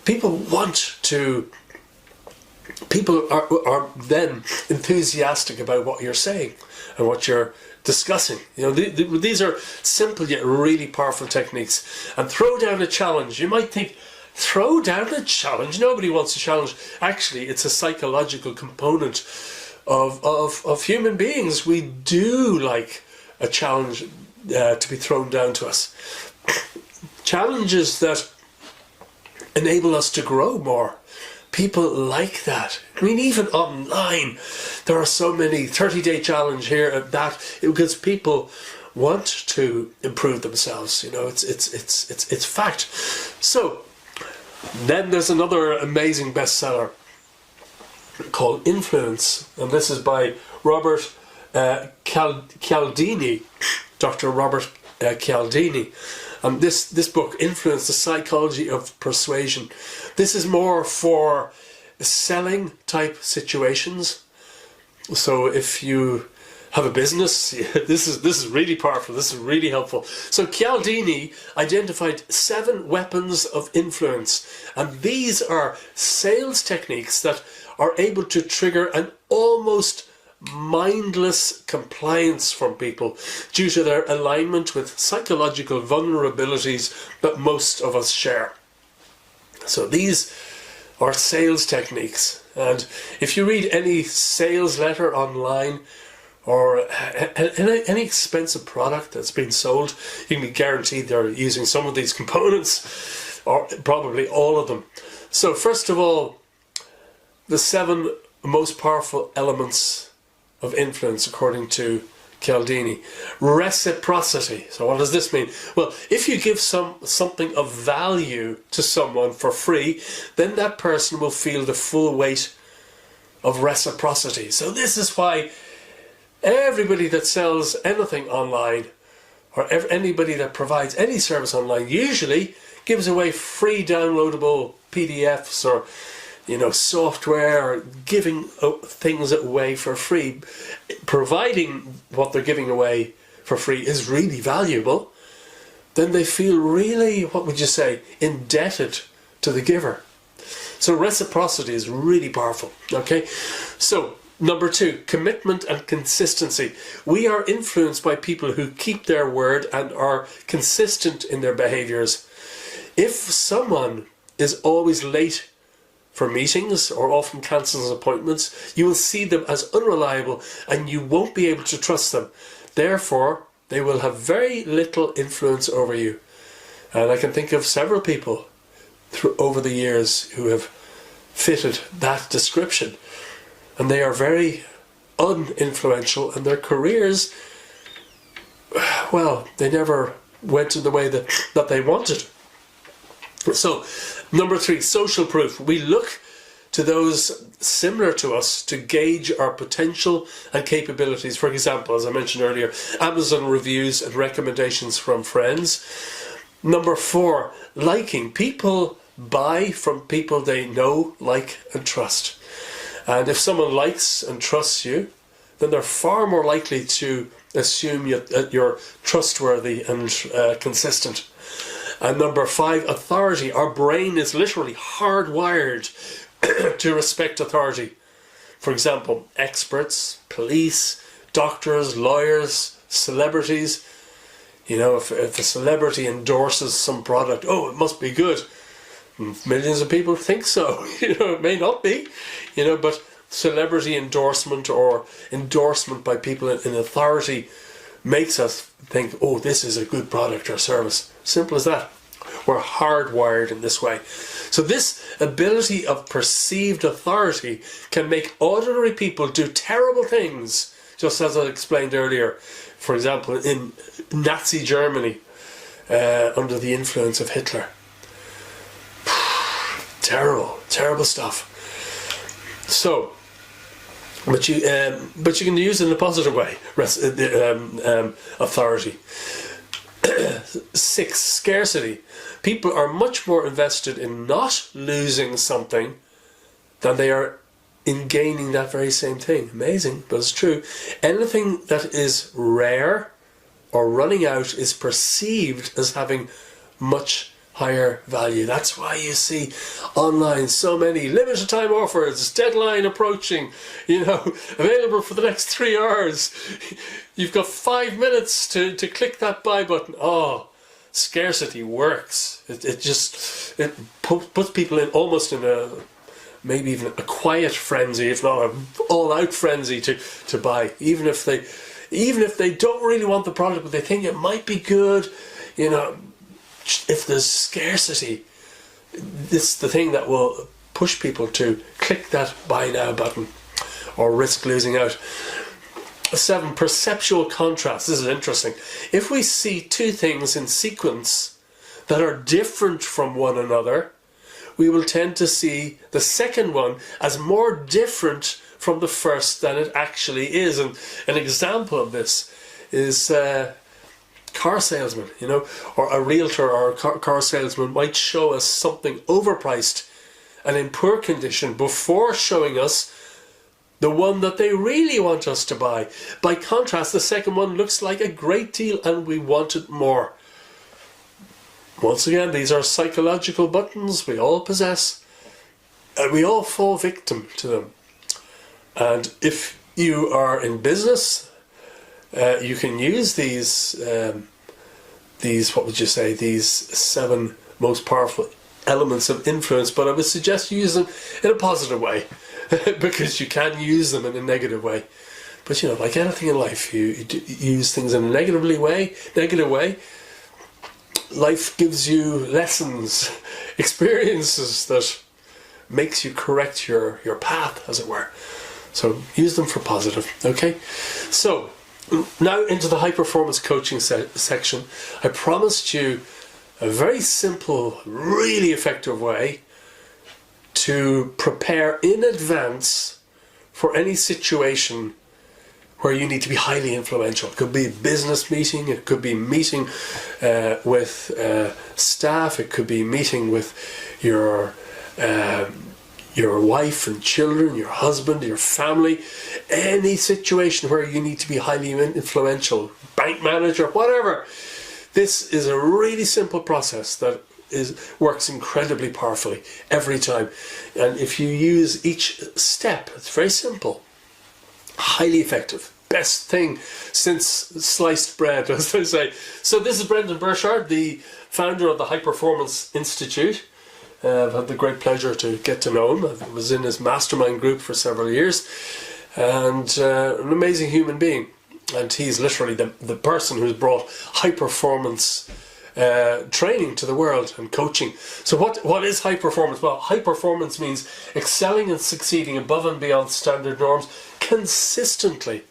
people are then enthusiastic about what you're saying and what you're discussing. These are simple yet really powerful techniques. And throw down a challenge. You might think, throw down a challenge? Nobody wants a challenge. Actually, it's a psychological component of human beings. We do like a challenge to be thrown down to us. Challenges that enable us to grow more. People like that. I mean, even online, there are so many 30-day challenge here and that, because people want to improve themselves. It's fact. So then there's another amazing bestseller called Influence, and this is by Robert Cialdini, Dr. Robert Cialdini. This book, Influence, the Psychology of Persuasion. This is more for selling type situations. So if you have a business, this is really powerful. This is really helpful. So Cialdini identified 7 weapons of influence, and these are sales techniques that are able to trigger an almost mindless compliance from people due to their alignment with psychological vulnerabilities that most of us share. So these are sales techniques, and if you read any sales letter online or any expensive product that's been sold, you can be guaranteed they're using some of these components, or probably all of them. So first of all, the 7 most powerful elements of influence according to Cialdini. Reciprocity. So what does this mean? Well, if you give something of value to someone for free, then that person will feel the full weight of reciprocity. So this is why Everybody that sells anything online, or anybody that provides any service online, usually gives away free downloadable PDFs or software, or giving things away for free. Providing what they're giving away for free is really valuable, then they feel really, what would you say, indebted to the giver. So reciprocity is really powerful, okay? So, number 2, commitment and consistency. We are influenced by people who keep their word and are consistent in their behaviours. If someone is always late for meetings or often cancels appointments, you will see them as unreliable and you won't be able to trust them. Therefore, they will have very little influence over you. And I can think of several people over the years who have fitted that description. And they are very uninfluential, and their careers, well, they never went in the way that they wanted. So, number 3, social proof. We look to those similar to us to gauge our potential and capabilities. For example, as I mentioned earlier, Amazon reviews and recommendations from friends. Number 4, liking. People buy from people they know, like, and trust. And if someone likes and trusts you, then they're far more likely to assume that you're trustworthy and consistent. And number 5, authority. Our brain is literally hardwired to respect authority. For example, experts, police, doctors, lawyers, celebrities. If a celebrity endorses some product, oh, it must be good. Millions of people think so. It may not be, but celebrity endorsement or endorsement by people in authority makes us think, oh, this is a good product or service. Simple as that. We're hardwired in this way. So this ability of perceived authority can make ordinary people do terrible things, just as I explained earlier. For example, in Nazi Germany, under the influence of Hitler. Terrible stuff. So, but you can use it in a positive way. Authority. 6, scarcity. People are much more invested in not losing something than they are in gaining that very same thing. Amazing, but it's true. Anything that is rare or running out is perceived as having much higher value. That's why you see online so many limited time offers, deadline approaching, available for the next 3 hours. You've got 5 minutes to click that buy button. Oh, scarcity works. It puts people in almost in a, maybe even a quiet frenzy, if not an all-out frenzy to buy. Even if they don't really want the product, but they think it might be good, if there's scarcity, this is the thing that will push people to click that buy now button or risk losing out. 7, perceptual contrast. This is interesting. If we see 2 things in sequence that are different from one another, we will tend to see the second one as more different from the first than it actually is. And an example of this is car salesman, or a realtor or a car salesman might show us something overpriced and in poor condition before showing us the one that they really want us to buy. By contrast, the second one looks like a great deal and we want it more. Once again, these are psychological buttons we all possess and we all fall victim to them. And if you are in business, you can use these what would you say, these 7 most powerful elements of influence, but I would suggest you use them in a positive way because you can use them in a negative way. But like anything in life, you use things in a negative way, life gives you lessons, experiences that makes you correct your path, as it were. So use them for positive, okay? So, now into the high performance coaching section. I promised you a very simple, really effective way to prepare in advance for any situation where you need to be highly influential. It could be a business meeting, it could be meeting with staff, it could be meeting with your wife and children, your husband, your family, any situation where you need to be highly influential, bank manager, whatever. This is a really simple process that works incredibly powerfully every time. And if you use each step, it's very simple, highly effective. Best thing since sliced bread, as they say. So this is Brendan Burchard, the founder of the High Performance Institute. I've had the great pleasure to get to know him. I was in his mastermind group for several years, and an amazing human being. And he's literally the person who's brought high performance training to the world and coaching. So what is high performance? Well, high performance means excelling and succeeding above and beyond standard norms consistently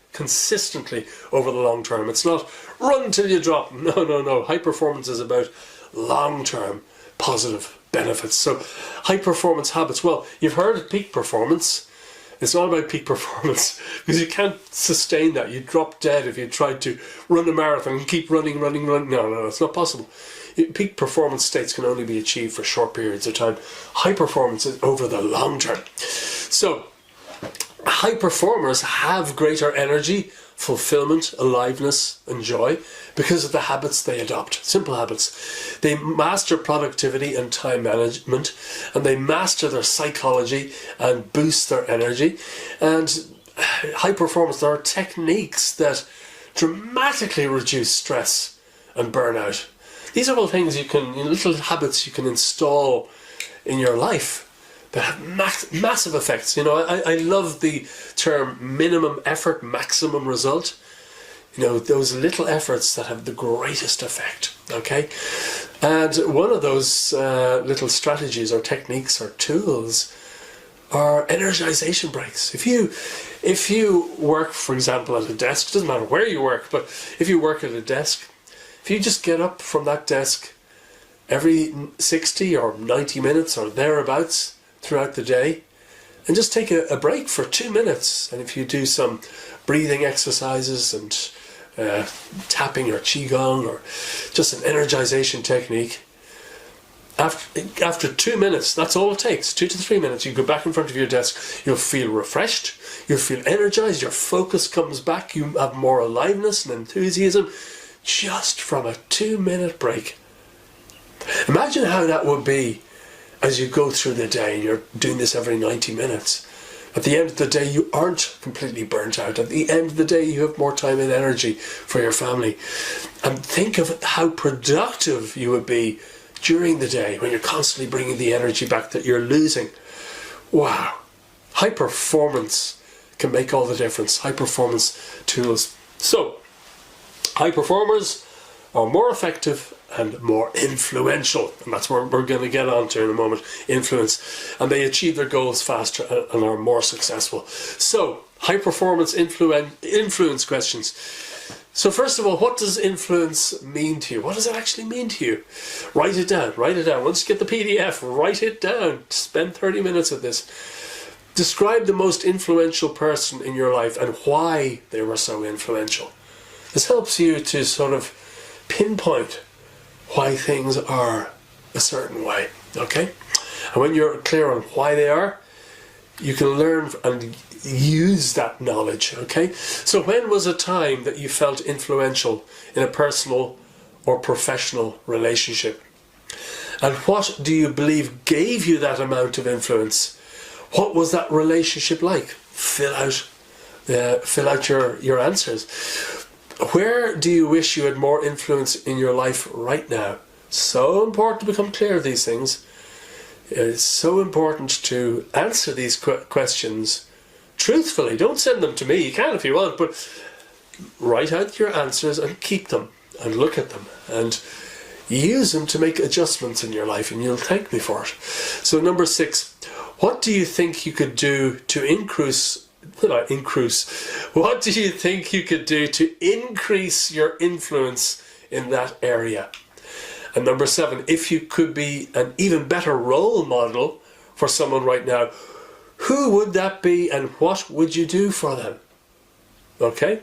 over the long term. It's not run till you drop. No. High performance is about long-term positive benefits. So high performance habits. Well, you've heard of peak performance. It's not about peak performance because you can't sustain that. You'd drop dead if you tried to run a marathon and keep running. No, it's not possible. Peak performance states can only be achieved for short periods of time. High performance is over the long term. So high performers have greater energy, fulfillment, aliveness and joy because of the habits they adopt. Simple habits. They master productivity and time management, and they master their psychology and boost their energy. And high performance, there are techniques that dramatically reduce stress and burnout. These are all things little habits you can install in your life that have massive effects. I love the term minimum effort, maximum result. Those little efforts that have the greatest effect, okay? And one of those little strategies or techniques or tools are energization breaks. If you work, for example, at a desk, it doesn't matter where you work, but if you work at a desk, if you just get up from that desk every 60 or 90 minutes or thereabouts throughout the day, and just take a break for 2 minutes, and if you do some breathing exercises and tapping your qigong or just an energization technique, after 2 minutes, that's all it takes, 2 to 3 minutes, you go back in front of your desk, you'll feel refreshed, you'll feel energized, your focus comes back, you have more aliveness and enthusiasm just from a 2-minute break. Imagine how that would be as you go through the day and you're doing this every 90 minutes. At the end of the day, you aren't completely burnt out. At the end of the day, you have more time and energy for your family. And think of how productive you would be during the day when you're constantly bringing the energy back that you're losing. Wow. High performance can make all the difference. High performance tools. So, high performers are more effective and more influential, and that's what we're going to get on to in a moment. Influence, and they achieve their goals faster and are more successful. So high performance influence questions. So first of all, what does influence mean to you? What does it actually mean to you? Write it down. Once you get the PDF, write it down. Spend 30 minutes with this. Describe the most influential person in your life and why they were so influential. This helps you to sort of pinpoint why things are a certain way, okay? And when you're clear on why they are, you can learn and use that knowledge, okay? So when was a time that you felt influential in a personal or professional relationship? And what do you believe gave you that amount of influence? What was that relationship like? Fill out your answers. Where do you wish you had more influence in your life right now? So important to become clear of these things. It's so important to answer these questions truthfully. Don't send them to me. You can if you want, but write out your answers and keep them and look at them and use them to make adjustments in your life, and you'll thank me for it. So number 6, what do you think you could do to what do you think you could do to increase your influence in that area? And number 7, if you could be an even better role model for someone right now, who would that be and what would you do for them? Okay?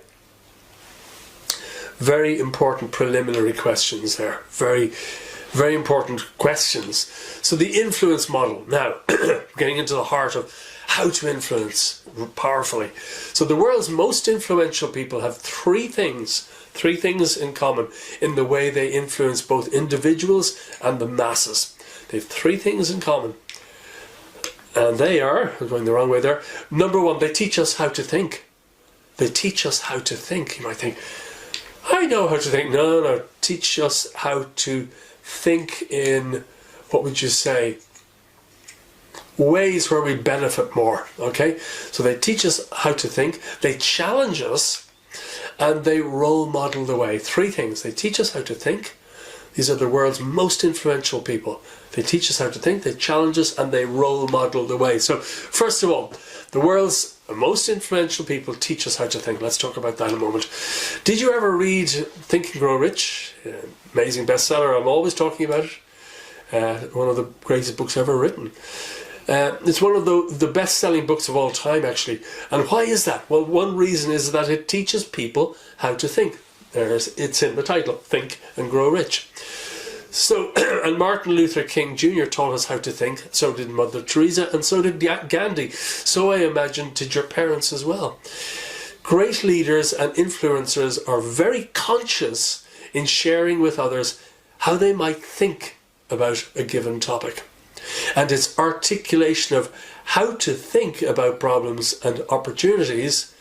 Very important preliminary questions there. Very, very important questions. So the influence model. Now, getting into the heart of how to influence powerfully. So the world's most influential people have three things in common in the way they influence both individuals and the masses. They have three things in common. And they are, I'm going the wrong way there. Number one, they teach us how to think. They teach us how to think. You might think, I know how to think. No. Teach us how to think in, what would you say, ways where we benefit more. Okay? So they teach us how to think. They challenge us. And they role model the way. Three things. They teach us how to think. These are the world's most influential people. They teach us how to think, they challenge us, and they role model the way. So, first of all, the world's most influential people teach us how to think. Let's talk about that in a moment. Did you ever read Think and Grow Rich? Amazing bestseller. I'm always talking about it. One of the greatest books ever written. It's one of the best-selling books of all time, actually. And why is that? Well, one reason is that it teaches people how to think. It's in the title, Think and Grow Rich. So, and Martin Luther King Jr. taught us how to think. So did Mother Teresa, and so did Gandhi. So I imagine did your parents as well. Great leaders and influencers are very conscious in sharing with others how they might think about a given topic. And it's articulation of how to think about problems and opportunities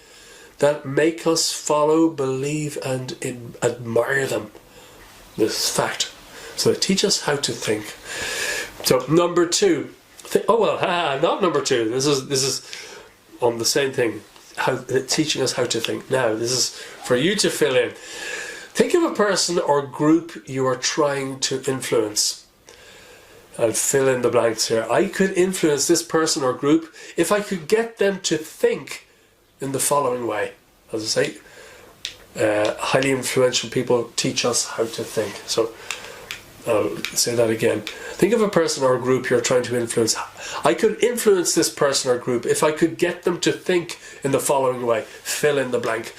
that make us follow, believe, and admire them. This is fact. So they teach us how to think. So number two. Not number two. This is on the same thing. Teaching us how to think. Now, this is for you to fill in. Think of a person or group you are trying to influence. I'll fill in the blanks here. I could influence this person or group if I could get them to think in the following way. As I say, highly influential people teach us how to think. So I'll say that again. Think of a person or a group you're trying to influence. I could influence this person or group if I could get them to think in the following way. Fill in the blank.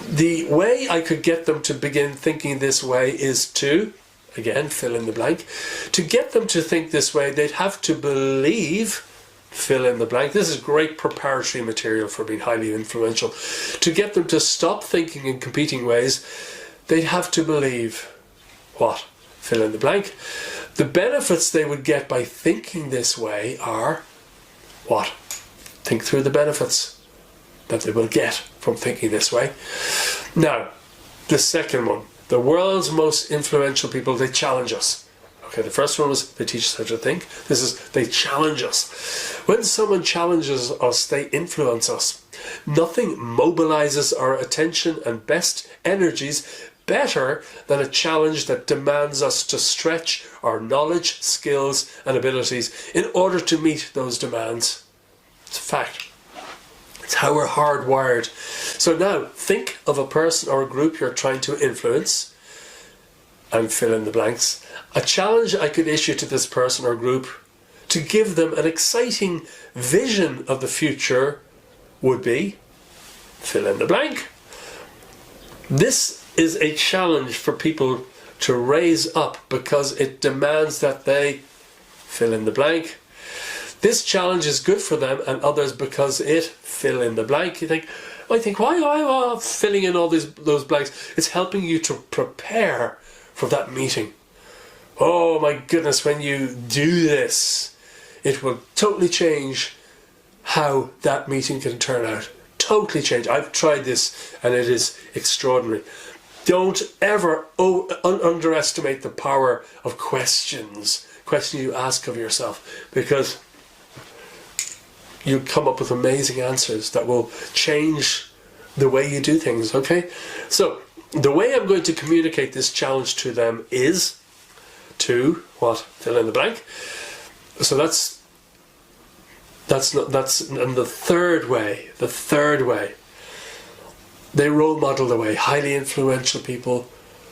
The way I could get them to begin thinking this way is to, again, fill in the blank. To get them to think this way, they'd have to believe, fill in the blank. This is great preparatory material for being highly influential. To get them to stop thinking in competing ways, they'd have to believe what? Fill in the blank. The benefits they would get by thinking this way are what? Think through the benefits that they will get from thinking this way. Now, the second one. The world's most influential people, they challenge us. Okay, the first one was they teach us how to think. This is they challenge us. When someone challenges us, they influence us. Nothing mobilizes our attention and best energies better than a challenge that demands us to stretch our knowledge, skills, and abilities in order to meet those demands. It's a fact. It's how we're hardwired. So now, think of a person or a group you're trying to influence and fill in the blanks. A challenge I could issue to this person or group to give them an exciting vision of the future would be fill in the blank. This is a challenge for people to raise up because it demands that they fill in the blank. This challenge is good for them and others because it fill in the blank. You think, why filling in all those blanks? It's helping you to prepare for that meeting. Oh my goodness, when you do this, it will totally change how that meeting can turn out. Totally change. I've tried this and it is extraordinary. Don't ever underestimate the power of questions you ask of yourself, because you come up with amazing answers that will change the way you do things, okay? So, the way I'm going to communicate this challenge to them is to, what? Fill in the blank. So that's and the third way. They role model the way. Highly influential people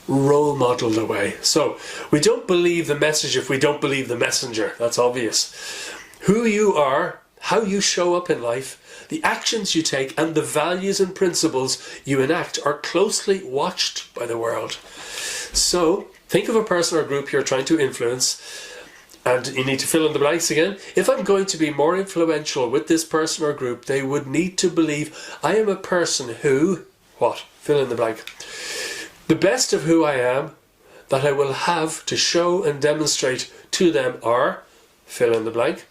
role model the way. So, we don't believe the message if we don't believe the messenger. That's obvious. Who you are, how you show up in life, the actions you take, and the values and principles you enact are closely watched by the world. So think of a person or group you're trying to influence, and you need to fill in the blanks again. If I'm going to be more influential with this person or group, they would need to believe I am a person who, what? Fill in the blank. The best of who I am that I will have to show and demonstrate to them are, fill in the blank.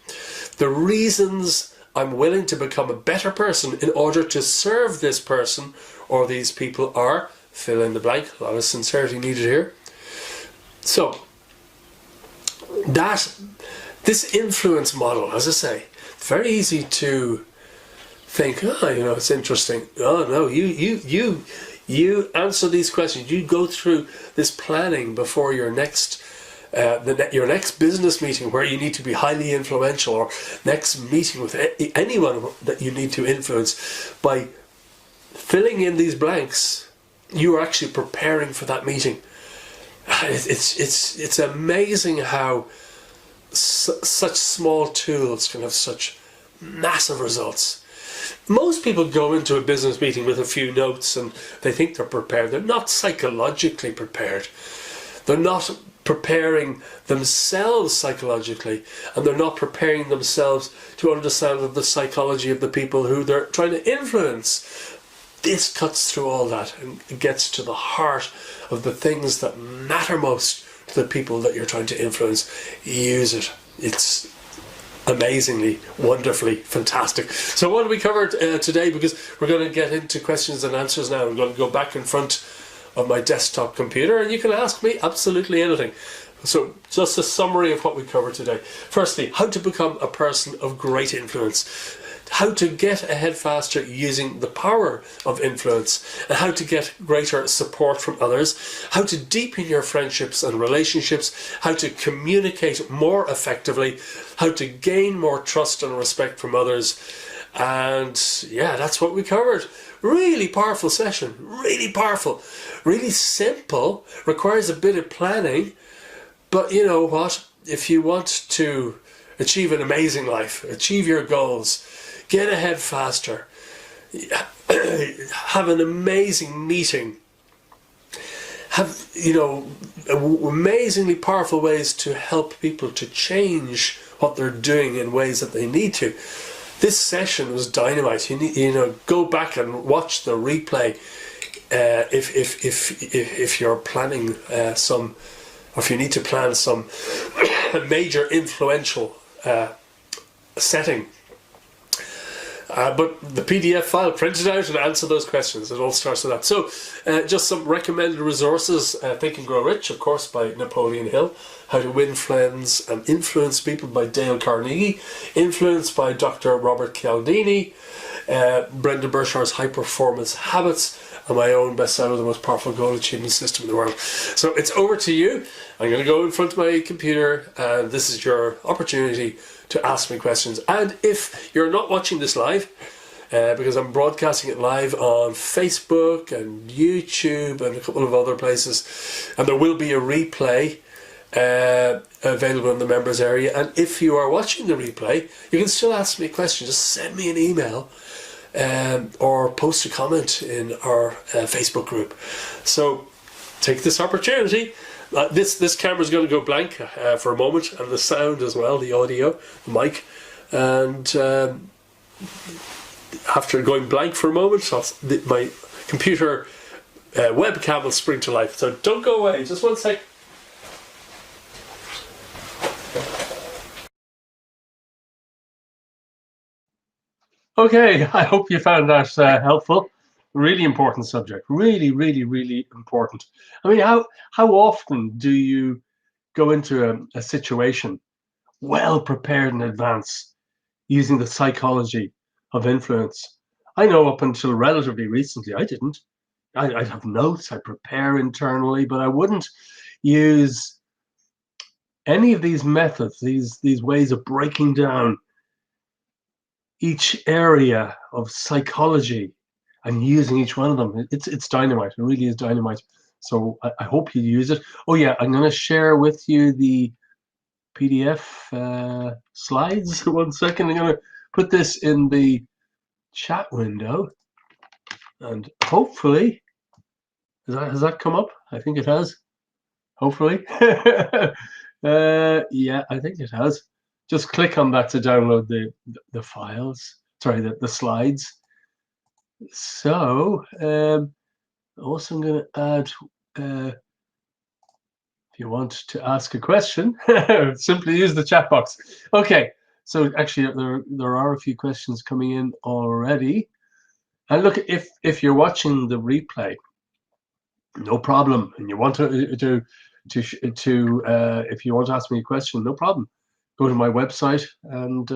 The reasons I'm willing to become a better person in order to serve this person or these people are, fill in the blank. A lot of sincerity needed here. So, this influence model, as I say, it's very easy to think, it's interesting. Oh no, you answer these questions. You go through this planning before your next business meeting where you need to be highly influential, or next meeting with anyone that you need to influence. By filling in these blanks, you are actually preparing for that meeting. It's amazing how such small tools can have such massive results. Most people go into a business meeting with a few notes and they think they're prepared. They're not psychologically prepared. They're not preparing themselves psychologically, and they're not preparing themselves to understand the psychology of the people who they're trying to influence. This cuts through all that and gets to the heart of the things that matter most to the people that you're trying to influence. Use it. It's amazingly, wonderfully fantastic. So what have we covered today? Because we're going to get into questions and answers now. I'm going to go back in front of my desktop computer and you can ask me absolutely anything. So just a summary of what we covered today. Firstly, how to become a person of great influence. How to get ahead faster using the power of influence, and how to get greater support from others, how to deepen your friendships and relationships, how to communicate more effectively, how to gain more trust and respect from others. And yeah, that's what we covered. Really powerful session, really powerful, really simple, requires a bit of planning, but you know what, if you want to achieve an amazing life, achieve your goals, get ahead faster, have an amazing meeting, have, amazingly powerful ways to help people to change what they're doing in ways that they need to. This session was dynamite. You need, go back and watch the replay if you're planning or if you need to plan some major influential setting. But the PDF file, print it out and answer those questions. It all starts with that. So just some recommended resources. Think and Grow Rich, of course, by Napoleon Hill. How to Win Friends and Influence People by Dale Carnegie. Influence by Dr. Robert Cialdini. Brenda Bershaw's High Performance Habits. And my own bestseller, The Most Powerful Goal Achievement System in the World. So it's over to you. I'm going to go in front of my computer and this is your opportunity to ask me questions. And if you're not watching this live, because I'm broadcasting it live on Facebook and YouTube and a couple of other places, and there will be a replay available in the members area. And if you are watching the replay, you can still ask me questions. Just send me an email or post a comment in our Facebook group. So take this opportunity. This camera is going to go blank for a moment, and the sound as well, the audio, the mic, and after going blank for a moment, my computer webcam will spring to life. So don't go away, just one sec. Okay, I hope you found that helpful. Really important subject. Really, really, really important. I mean, how often do you go into a situation well prepared in advance using the psychology of influence? I know up until relatively recently, I didn't. I'd have notes, I prepare internally, but I wouldn't use any of these methods, these ways of breaking down each area of psychology and using each one of them. It's dynamite. It really is dynamite. So I hope you use it. Oh yeah, I'm going to share with you the PDF slides. 1 second. I'm going to put this in the chat window, and hopefully, has that come up? I think it has. Hopefully. Yeah, I think it has. Just click on that to download the files. Sorry, the slides. So, also I'm going to add, if you want to ask a question, simply use the chat box. Okay, so actually there are a few questions coming in already. And look, if you're watching the replay, no problem, and you want to if you want to ask me a question, no problem. Go to my website and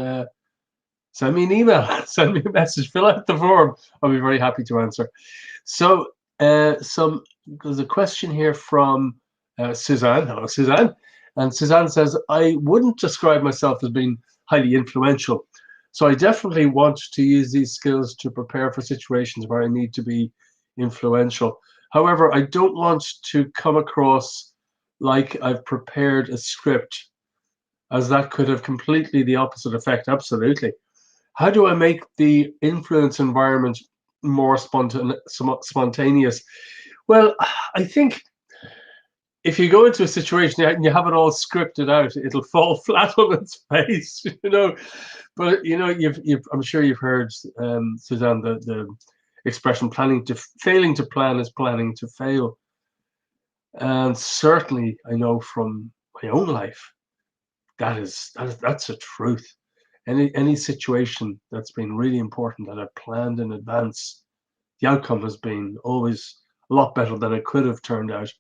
send me an email, send me a message, fill out the form. I'll be very happy to answer. So there's a question here from Suzanne. Hello, Suzanne. And Suzanne says, I wouldn't describe myself as being highly influential. So I definitely want to use these skills to prepare for situations where I need to be influential. However, I don't want to come across like I've prepared a script, as that could have completely the opposite effect. Absolutely. How do I make the influence environment more spontaneous? Well, I think if you go into a situation and you have it all scripted out, it'll fall flat on its face, you know. But you know, I'm sure you've heard, Suzanne, the expression failing to plan is planning to fail. And certainly I know from my own life that's a truth. Any situation that's been really important that I've planned in advance, the outcome has been always a lot better than it could have turned out.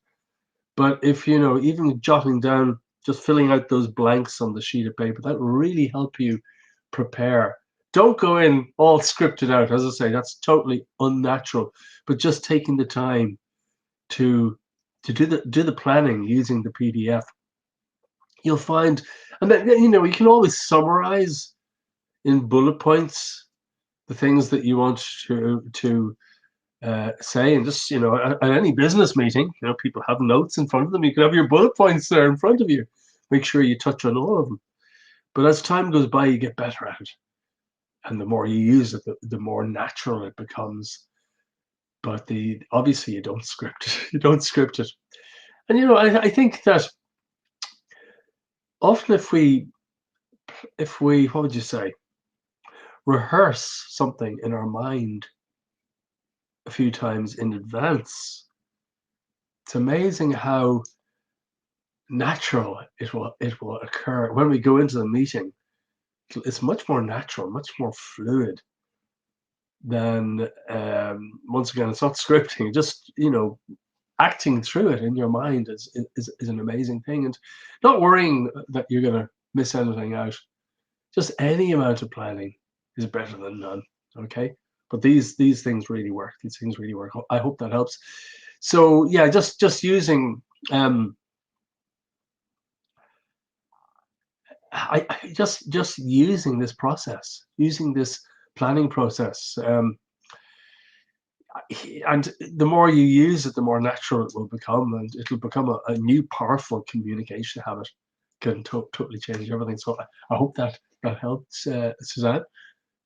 But if, you know, even jotting down, just filling out those blanks on the sheet of paper, that will really help you prepare. Don't go in all scripted out. As I say, that's totally unnatural. But just taking the time to do the planning using the PDF, you'll find, and then, you know, you can always summarize in bullet points the things that you want to say. And just, you know, at any business meeting, you know, people have notes in front of them. You can have your bullet points there in front of you. Make sure you touch on all of them. But as time goes by, you get better at it, and the more you use it, the more natural it becomes. But obviously you don't script it. You don't script it. And you know, I think that often if we what would you say, rehearse something in our mind a few times in advance, it's amazing how natural it will occur when we go into the meeting. It's much more natural, much more fluid than, once again, it's not scripting. Just, you know, acting through it in your mind is an amazing thing, and not worrying that you're going to miss anything out. Just any amount of planning is better than none. Okay, but these things really work. These things really work. I hope that helps. So yeah, just using just using this process, using this planning process, and the more you use it, the more natural it will become, and it'll become a new powerful communication habit. Can totally change everything. So I hope that helps, Suzanne.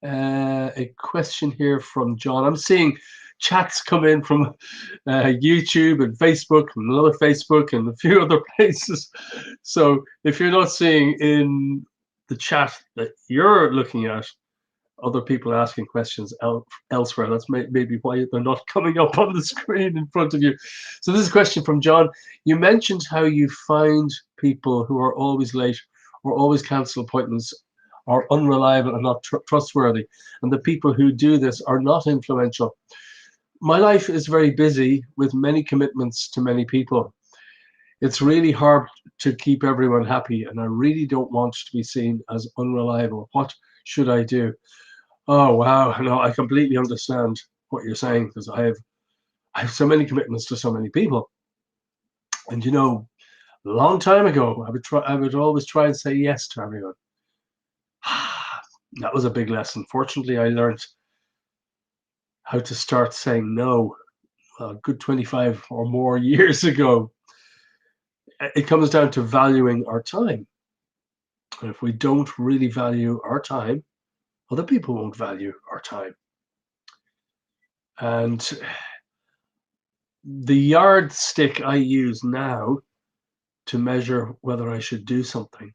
A question here from John. I'm seeing chats come in from YouTube and Facebook and another Facebook and a few other places. So if you're not seeing in the chat that you're looking at other people asking questions elsewhere, that's maybe why they're not coming up on the screen in front of you. So this is a question from John. You mentioned how you find people who are always late or always cancel appointments are unreliable and not trustworthy, and the people who do this are not influential. My life is very busy with many commitments to many people. It's really hard to keep everyone happy, and I really don't want to be seen as unreliable. What should I do? Oh wow, no, I completely understand what you're saying, because I have so many commitments to so many people. And you know, a long time ago, I would always try and say yes to everyone. That was a big lesson. Fortunately, I learned how to start saying no a good 25 or more years ago. It comes down to valuing our time. And if we don't really value our time, other people won't value our time. And the yardstick I use now to measure whether I should do something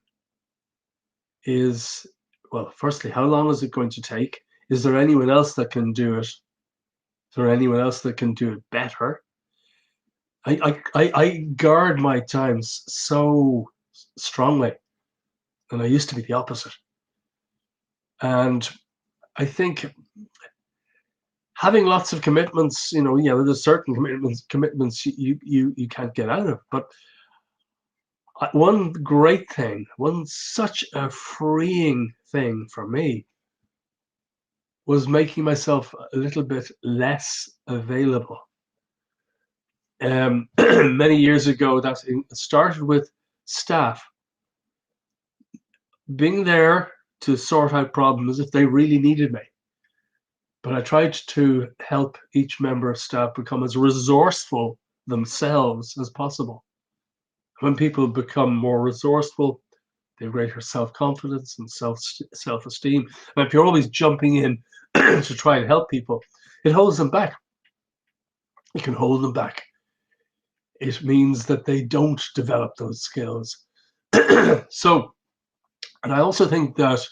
is, well, firstly, how long is it going to take? Is there anyone else that can do it? Is there anyone else that can do it better? I guard my times so strongly, and I used to be the opposite. And I think having lots of commitments, there's certain commitments you can't get out of. But one great thing, one such a freeing thing for me was making myself a little bit less available. Many years ago, that started with staff being there to sort out problems if they really needed me. But I tried to help each member of staff become as resourceful themselves as possible. When people become more resourceful, they have greater self-confidence and self-esteem. And if you're always jumping in to try and help people, it holds them back. It can hold them back. It means that they don't develop those skills. So, and I also think that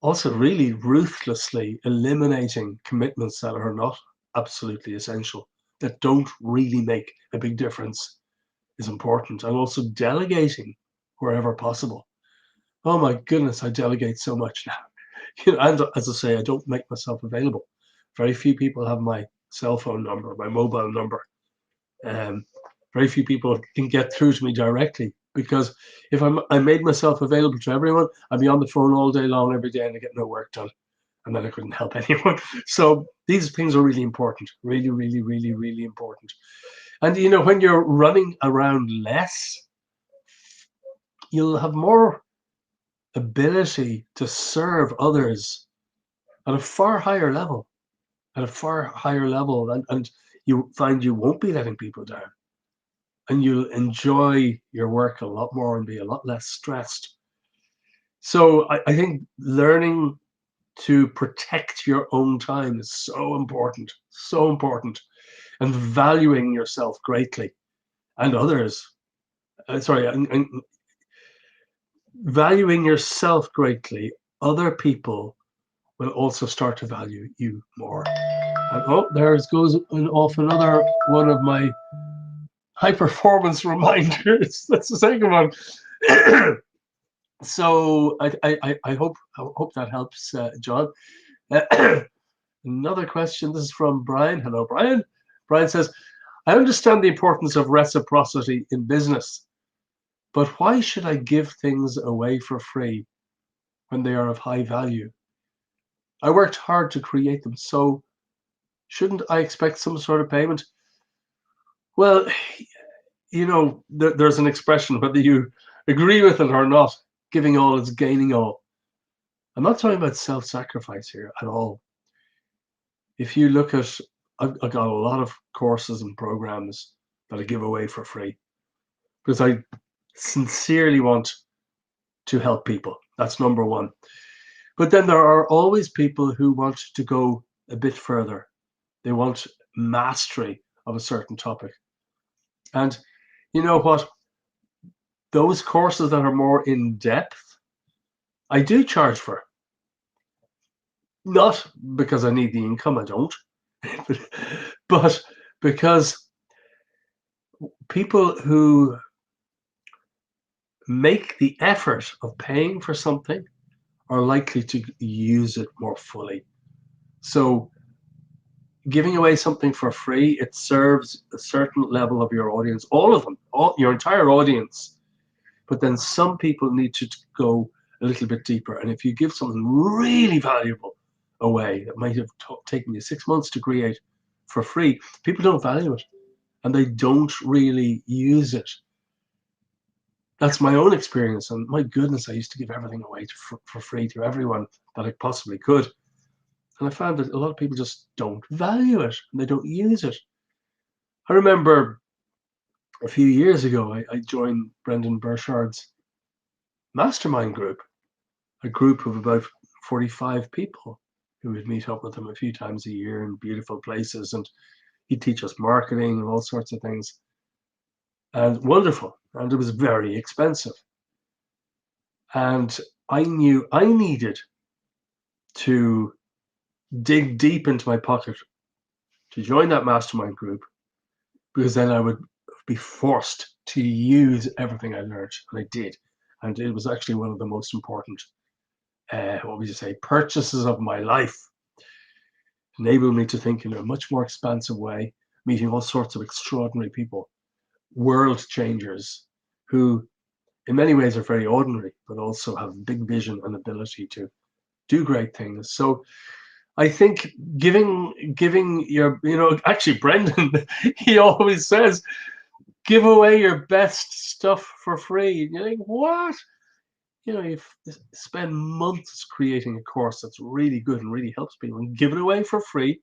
also really ruthlessly eliminating commitments that are not absolutely essential, that don't really make a big difference, is important. And also delegating wherever possible. Oh my goodness, I delegate so much now. And as I say, I don't make myself available. Very few people have my cell phone number, my mobile number. Very few people can get through to me directly, because if I made myself available to everyone, I'd be on the phone all day long, every day, and I get no work done. And then I couldn't help anyone. So these things are really important, really, really, really, really important. And when you're running around less, you'll have more ability to serve others at a far higher level, and you find you won't be letting people down, and you'll enjoy your work a lot more and be a lot less stressed. So I think learning to protect your own time is so important, and valuing yourself greatly, and others. And valuing yourself greatly, other people will also start to value you more. And there goes off another one of my high performance reminders. That's the second one. So I hope that helps, John. Another question. This is from Brian. Hello, Brian. Brian says, I understand the importance of reciprocity in business, but why should I give things away for free when they are of high value? I worked hard to create them, so shouldn't I expect some sort of payment? Well, there's an expression, whether you agree with it or not, giving all is gaining all. I'm not talking about self-sacrifice here at all. If you look at, I've got a lot of courses and programs that I give away for free because I sincerely want to help people. That's number one. But then there are always people who want to go a bit further. They want mastery of a certain topic. And you know what? Those courses that are more in depth, I do charge for. Not because I need the income, I don't, but because people who make the effort of paying for something are likely to use it more fully. So giving away something for free, it serves a certain level of your audience, all of them, your entire audience. But then some people need to go a little bit deeper. And if you give something really valuable away that might have taken you 6 months to create for free, people don't value it and they don't really use it. That's my own experience. And my goodness, I used to give everything away for free to everyone that I possibly could. And I found that a lot of people just don't value it and they don't use it. I remember a few years ago, I joined Brendan Burchard's mastermind group, a group of about 45 people We would meet up with him a few times a year in beautiful places, and he'd teach us marketing and all sorts of things. And wonderful. And it was very expensive. And I knew I needed to dig deep into my pocket to join that mastermind group, because then I would be forced to use everything I learned, and I did. And it was actually one of the most important, what would you say, purchases of my life. Enabled me to think in a much more expansive way, meeting all sorts of extraordinary people, world changers, who in many ways are very ordinary, but also have big vision and ability to do great things. So I think giving your, actually Brendan, he always says, give away your best stuff for free. And you're like, what? You spend months creating a course that's really good and really helps people, and give it away for free.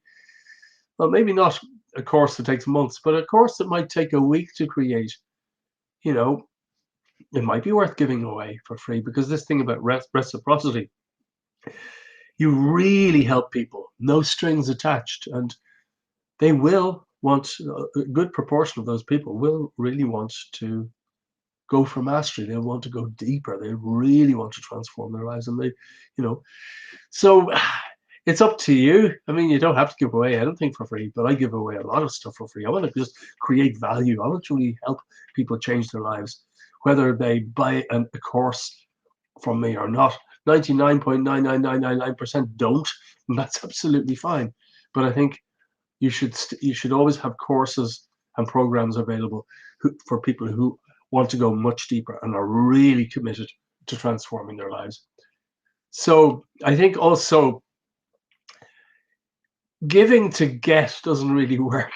Well, maybe not a course that takes months, but a course that might take a week to create, it might be worth giving away for free, because this thing about reciprocity, you really help people, no strings attached, and they will want, a good proportion of those people will really want to go for mastery. They'll want to go deeper. They really want to transform their lives, and so it's up to you. I mean, you don't have to give away anything for free, but I give away a lot of stuff for free. I want to just create value. I want to really help people change their lives, whether they buy a course from me or not. 99.99999% don't, and that's absolutely fine. But I think you should always have courses and programs available for people who want to go much deeper and are really committed to transforming their lives. So I think also giving to get doesn't really work.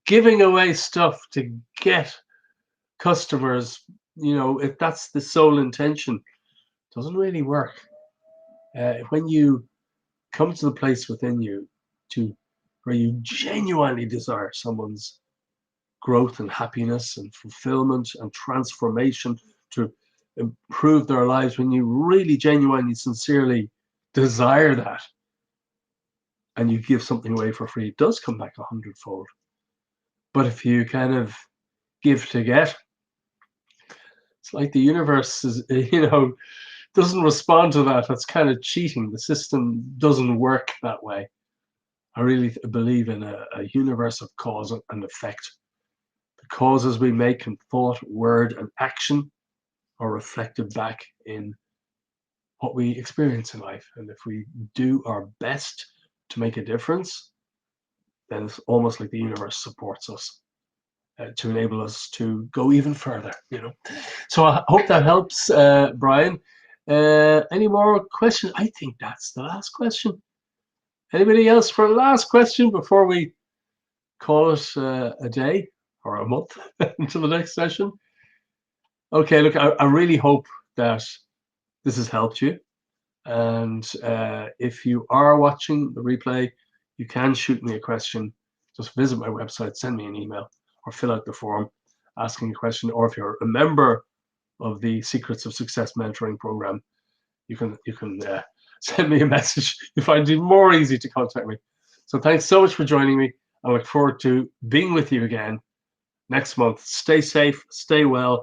Giving away stuff to get customers, if that's the sole intention, doesn't really work. When you come to the place within you where you genuinely desire someone's growth and happiness and fulfillment and transformation, to improve their lives, when you really genuinely, sincerely desire that, and you give something away for free, it does come back 100-fold. But if you kind of give to get, it's like the universe is, doesn't respond to that. That's kind of cheating. The system doesn't work that way. I really believe in a universe of cause and effect. The causes we make in thought, word, and action are reflected back in what we experience in life. And if we do our best to make a difference, then it's almost like the universe supports us to enable us to go even further, So I hope that helps, Brian. Any more questions? I think that's the last question. Anybody else for a last question before we call it a day or a month until the next session? Okay, look, I really hope that this has helped you. And if you are watching the replay, you can shoot me a question. Just visit my website, send me an email, or fill out the form asking a question. Or if you're a member of the Secrets of Success mentoring program, you can send me a message. You find it more easy to contact me. So thanks so much for joining me. I look forward to being with you again next month. Stay safe, stay well,